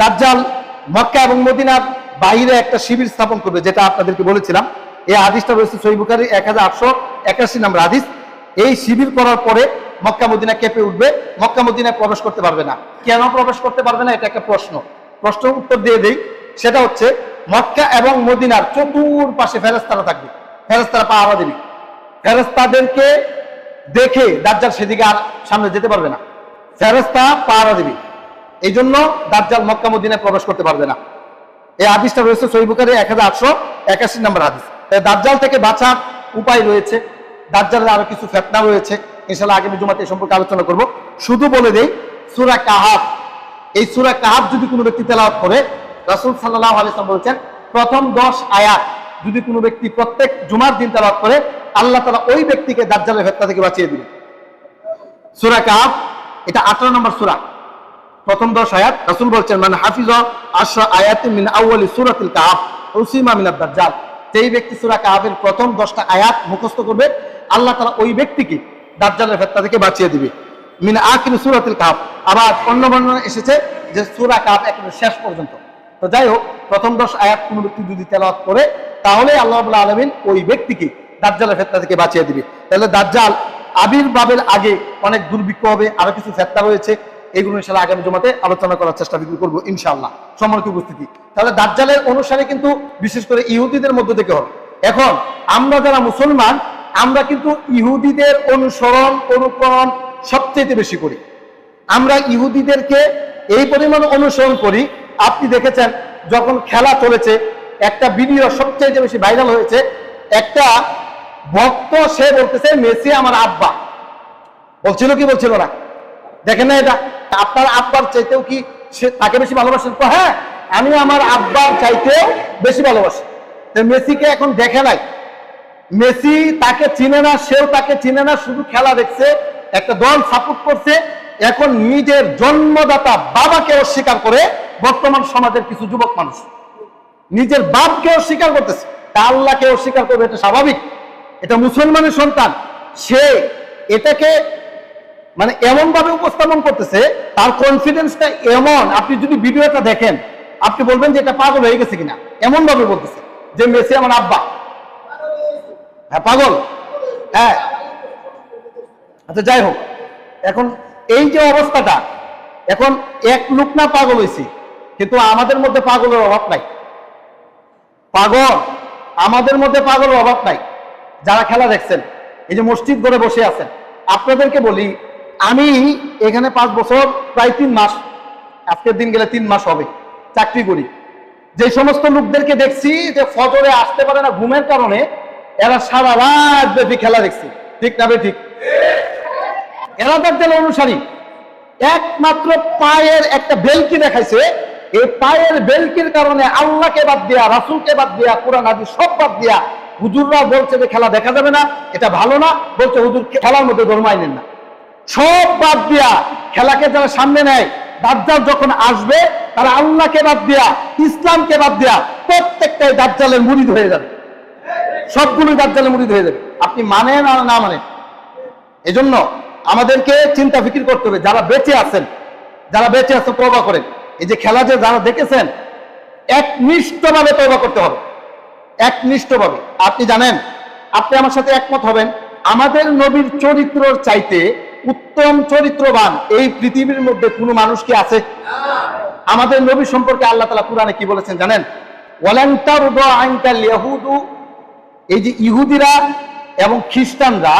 দাজ্জাল মক্কা এবং মদিনার বাইরে একটা শিবির স্থাপন করবে, যেটা আপনাদেরকে বলেছিলাম। এই হাদিসটা রয়েছে সহিহ বুখারী 1881 নম্বর হাদিস। এই শিবির করার পরে মক্কা মদিনা কেঁপে উঠবে, মক্কা মদিনায় প্রবেশ করতে পারবে না। কেন প্রবেশ করতে পারবে না, এটা একটা প্রশ্ন উত্তর দিয়ে দেই। সেটা হচ্ছে, মক্কা এবং মদিনার চতুর্পাশে ফেরেশতারা থাকবে, ফেরেশতারা পাহারা দেবে। ফেরেশতাদেরকে দেখে দাজ্জাল সেদিকে আর সামনে যেতে পারবে না, ফেরেশতা পাহারা দেবে। এই জন্য দাজ্জাল মক্কা মদিনায় প্রবেশ করতে পারবে না। এই হাদিসটা রয়েছে সহিহ বুখারী 1881 নম্বর হাদিস। দাজ্জাল থেকে বাঁচার উপায় রয়েছে, দাজ্জালের আরো কিছু ফিতনা রয়েছে, ইনশাআল্লাহ আগামী জুমাতে এই সম্পর্কে আলোচনা করব। শুধু বলে দেই, সূরা কাহাফ, এই সূরা কাহাফ যদি কোনো ব্যক্তি তেলাওয়াত করে, রাসূল সাল্লাল্লাহু আলাইহি ওয়াসাল্লাম বলেছেন, প্রথম 10 আয়াত যদি কোনো ব্যক্তি প্রত্যেক জুমার দিন তেলাওয়াত করে, আল্লাহ তাআলা ওই ব্যক্তিকে দাজ্জালের ফিতনা থেকে বাঁচিয়ে দিবেন। সূরা কাহাফ, এটা 18 নম্বর সূরা। প্রথম 10 আয়াত রাসূল বলছেন মান হাফিজা 10 আয়াতিন মিন আউয়ালি সূরাতিল কাহফ উসিমা মিনাদ দাজ্জাল। যেই ব্যক্তি সূরা কাহফের প্রথম 10টা আয়াত মুখস্থ করবে আল্লাহ তাআলা ওই ব্যক্তিকে দাজ্জালের ফিতনা থেকে বাঁচিয়ে দিবে। মিন আখির সূরাতিল কাহফ। আবার অন্য বর্ণনা এসেছে যে সূরা কাহফ একেবারে শেষ পর্যন্ত। তো যাই হোক, প্রথম 10 আয়াত কোন ব্যক্তি যদি তেলাওয়াত করে তাহলে আল্লাহ রাব্বুল আলামিন ওই ব্যক্তিকে দাজ্জালের ফিতনা থেকে বাঁচিয়ে দিবে। তাহলে দাজ্জাল আবির্ভাবের আগে অনেক দুর্ভিক্ষ হবে, আরো কিছু ফিতনা রয়েছে, এইগুলো ইনশাআল্লাহ আগামী জুমাতে আলোচনা করার চেষ্টা করব ইনশাআল্লাহ। সম্মানিত উপস্থিতি, তাহলে দাজ্জালের অনুসারে কিন্তু বিশেষ করে ইহুদিদের মধ্য থেকে হবে। এখন আমরা যারা মুসলমান আমরা কিন্তু ইহুদিদের অনুসরণ অনুকরণ সবচেয়ে বেশি করি। আমরা ইহুদিদেরকে এই পরিমাণ অনুসরণ করি, আপনি দেখেছেন যখন খেলা চলেছে একটা ভিডিও সবচেয়ে বেশি ভাইরাল হয়েছে, একটা ভক্ত সে বলতেছে মেসি আমার আব্বা। বলছিল কি বলছিল না? দেখেন না, এটা আপনার আব্বার চাইতেও কি সে তাকে বেশি ভালোবাসেন? তো হ্যাঁ, আমি আমার আব্বার চাইতেও বেশি ভালোবাসি। মেসিকে এখন দেখে নাই, মেসি তাকে চিনে না, সেও তাকে চিনে না, শুধু খেলা দেখছে, একটা দল সাপোর্ট করছে। এখন নিজের জন্মদাতা বাবাকে অস্বীকার করে বর্তমান সমাজের কিছু যুবক মানুষ নিজের বাপকে অস্বীকার করতেছে, আল্লাহকে অস্বীকার করবে, এটা স্বাভাবিক। এটা মুসলমানের সন্তান, সে এটাকে মানে এমন ভাবে উপস্থাপন করতেছে, তার কনফিডেন্সটা এমন, আপনি যদি ভিডিওটা দেখেন আপনি বলবেন যে এটা পাগল হয়ে গেছে কিনা, এমন ভাবে বলতেছে যে মেসি আমার আব্বা। হ্যাঁ পাগল, হ্যাঁ। আচ্ছা যাই হোক, এখন এই যে অবস্থাটা, এখন এক লোক না পাগল হয়েছি, কিন্তু আমাদের মধ্যে পাগলের অভাব নাই। পাগল আমাদের মধ্যে পাগলের অভাব নাই। যারা খেলা দেখছেন, এই যে মসজিদ করে বসে আছেন, আপনাদেরকে বলি, আমি এখানে 5 বছর প্রায় 3 মাস, আজকের দিন গেলে 3 মাস হবে চাকরি করি। যে সমস্ত লোকদেরকে দেখছি যে ফজরে আসতে পারে না ঘুমের কারণে, এরা সারা রাত ব্যাপী খেলা দেখছে, ঠিক না? ঠিক। এরা দাজ্জাল অনুসারী। একমাত্র পায়ের একটা বেলকি দেখাইছে, এই পায়ের বেলকির কারণে আল্লাহকে বাদ দিয়া, রাসূলকে বাদ দিয়া, কোরআন হাদিস সব বাদ দিয়া হুজুররা বলছে যে খেলা দেখা যাবে না, এটা ভালো না, বলছে হুজুর খেলার মধ্যে ধর্ম আইনেন না, সব বাদ দিয়া খেলাকে যারা সামনে নেয়, দাজ্জাল যখন আসবে তারা আল্লাহকে বাদ দিয়া, ইসলামকে বাদ দিয়া প্রত্যেকটাই দাজ্জালের মুরিদ হয়ে যাবে, সবগুলোই দাজ্জালের মুরিদ হয়ে যাবে। আপনি মানেন আর না মানেন। এজন্য আমাদেরকে চিন্তা ফিকির করতে হবে, যারা বেঁচে আছেন তওবা করেন। এই যে খেলা যে যারা দেখেছেন, একনিষ্ঠভাবে তওবা করতে হবে, একনিষ্ঠভাবে। আপনি জানেন, আপনি আমার সাথে একমত হবেন, আমাদের নবীর চরিত্রের চাইতে উত্তম চরিত্রবান এই পৃথিবীর মধ্যে কোনো মানুষ কি আছে? আমাদের নবী সম্পর্কে আল্লাহ তাআলা কুরআনে কি বলেছেন জানেন? ওয়ালান তারদা আনকাল ইয়াহুদু, এই যে ইহুদিরা এবং খ্রিস্টানরা,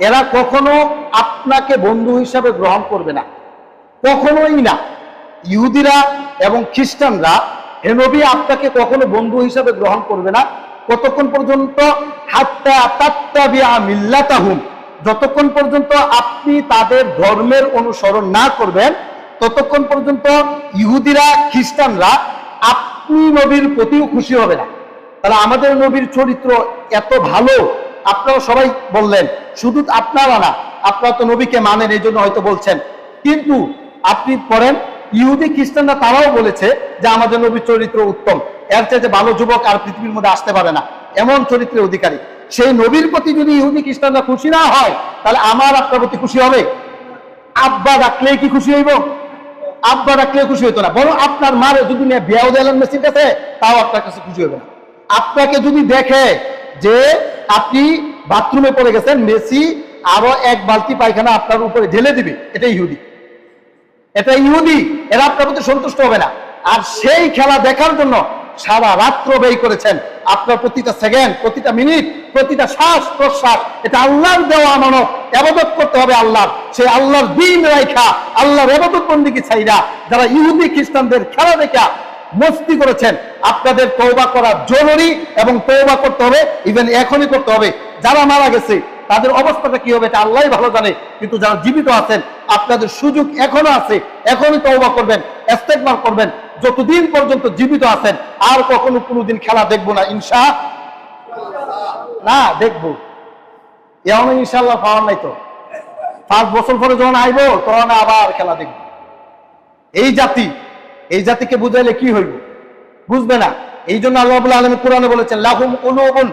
এরা কখনো আপনাকে বন্ধু হিসাবে গ্রহণ করবে না, কখনোই না। ইহুদিরা এবং খ্রিস্টানরা, হে নবী, আপনাকে কখনো বন্ধু হিসাবে গ্রহণ করবে না কতক্ষণ পর্যন্ত? হাত্তা তাত্তাবিআ মিল্লাতাহুম, যতক্ষণ পর্যন্ত আপনি তাদের ধর্মের অনুসরণ না করবেন ততক্ষণ পর্যন্ত ইহুদিরা খ্রিস্টানরা আপনি নবীর প্রতিও খুশি হবে না। তাহলে আমাদের নবীর চরিত্র এত ভালো, আপনারা সবাই বললেন, শুধু আপনারা না, আপনারা তো নবীকে মানেন এই জন্য হয়তো বলছেন, কিন্তু আপনি পড়েন ইহুদি খ্রিস্টানরা তারাও বলেছে যে আমাদের নবীর চরিত্র উত্তম, এর চাইতে ভালো যুবক আর পৃথিবীর মধ্যে আসতে পারে না, এমন চরিত্রের অধিকারী। সেই নবীর প্রতি যদি ইহুদি খ্রিস্টানরা খুশি না হয়, তাহলে আমার আপনার প্রতি খুশি হবে? আব্বা ডাকলেই কি খুশি হইব? আব্বা ডাকলেও খুশি হইতো না, বরং আপনার মারে যদি নিয়ে বিয়াও দিলেন মেসির কাছে, তাও আপনার কাছে খুশি হবে না। আপনাকে যদি দেখে যে আপনি বাথরুমে পড়ে গেছেন, মেসি আরো 1 বালতি পায়খানা আপনার উপরে ঢেলে দিবে, এটা ইহুদি, এটা ইহুদি, এরা আপনার প্রতি সন্তুষ্ট হবে না। আর সেই খেলা দেখার জন্য সারা রাত্র ব্যয় করেছেন, আপনার প্রতিটা সেকেন্ড, প্রতিটা মিনিট, প্রতিটা শ্বাস প্রশ্বাস, এটা আল্লাহর দেওয়া আমানত, ইবাদত করতে হবে আল্লাহর। সেই আল্লাহর দ্বীন রাইখা, আল্লাহর ইবাদত বন্দেগী ছাইরা যারা ইহুদি খ্রিস্টানদের খেলা দেখা মস্তি করেছেন, আপনাদের তওবা করা জরুরি এবং তওবা করতে হবে, ইভেন এখনই করতে হবে। যারা মারা গেছে তাদের অবস্থাটা কি হবে এটা আল্লাহই ভালো জানে, কিন্তু যারা জীবিত আছেন আপনাদের সুযোগ এখনো আছে, এখনই তওবা করবেন, ইস্তেগফার করবেন, যতদিন পর্যন্ত জীবিত আছেন। আর কখনো কোনোদিন খেলা দেখবো না, ইনশাআল্লাহ না দেখবো, এমন ইনশাআল্লাহ পাওয়ার নাই তো। 5 বছর পরে যখন আইবো তখন আবার খেলা দেখবো, এই জাতিকে বুঝাইলে কি হইব? বুঝবে না। এই জন্য আল্লাহ রাব্বুল আলামিন কোরআনে বলেছেন, লাহুম কুলুবুন,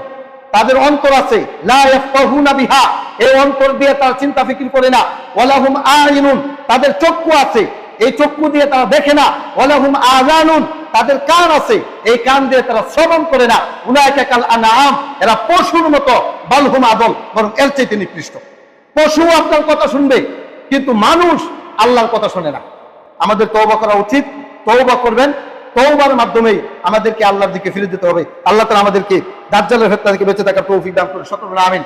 তাদের অন্তর আছে, লা ইয়াফকাহুনা বিহা, এই অন্তর দিয়ে তারা চিন্তা ফিকির করে না। ওয়ালাহুম আয়ুনুন, তাদের চক্ষু আছে, এই চক্ষু দিয়ে তারা দেখে না। ওয়ালাহুম আযানুন, তাদের কান আছে, এই কান দিয়ে তারা শ্রবণ করে না। উলাইকা কাল আনআম, এরা পশুর মতো, বালহুম আদল, বরং এর চাইতে নিকৃষ্ট। পশু আপনার কথা শুনবে, কিন্তু মানুষ আল্লাহর কথা শোনে না। আমাদের তওবা করা উচিত, তওবা করবেন, তওবার মাধ্যমেই আমাদেরকে আল্লাহর দিকে ফিরে যেতে হবে। আল্লাহ তাআলা আমাদেরকে দাজ্জালের ফিতনা থেকে বেঁচে থাকার তৌফিক দান করুন। সকলে আমিন।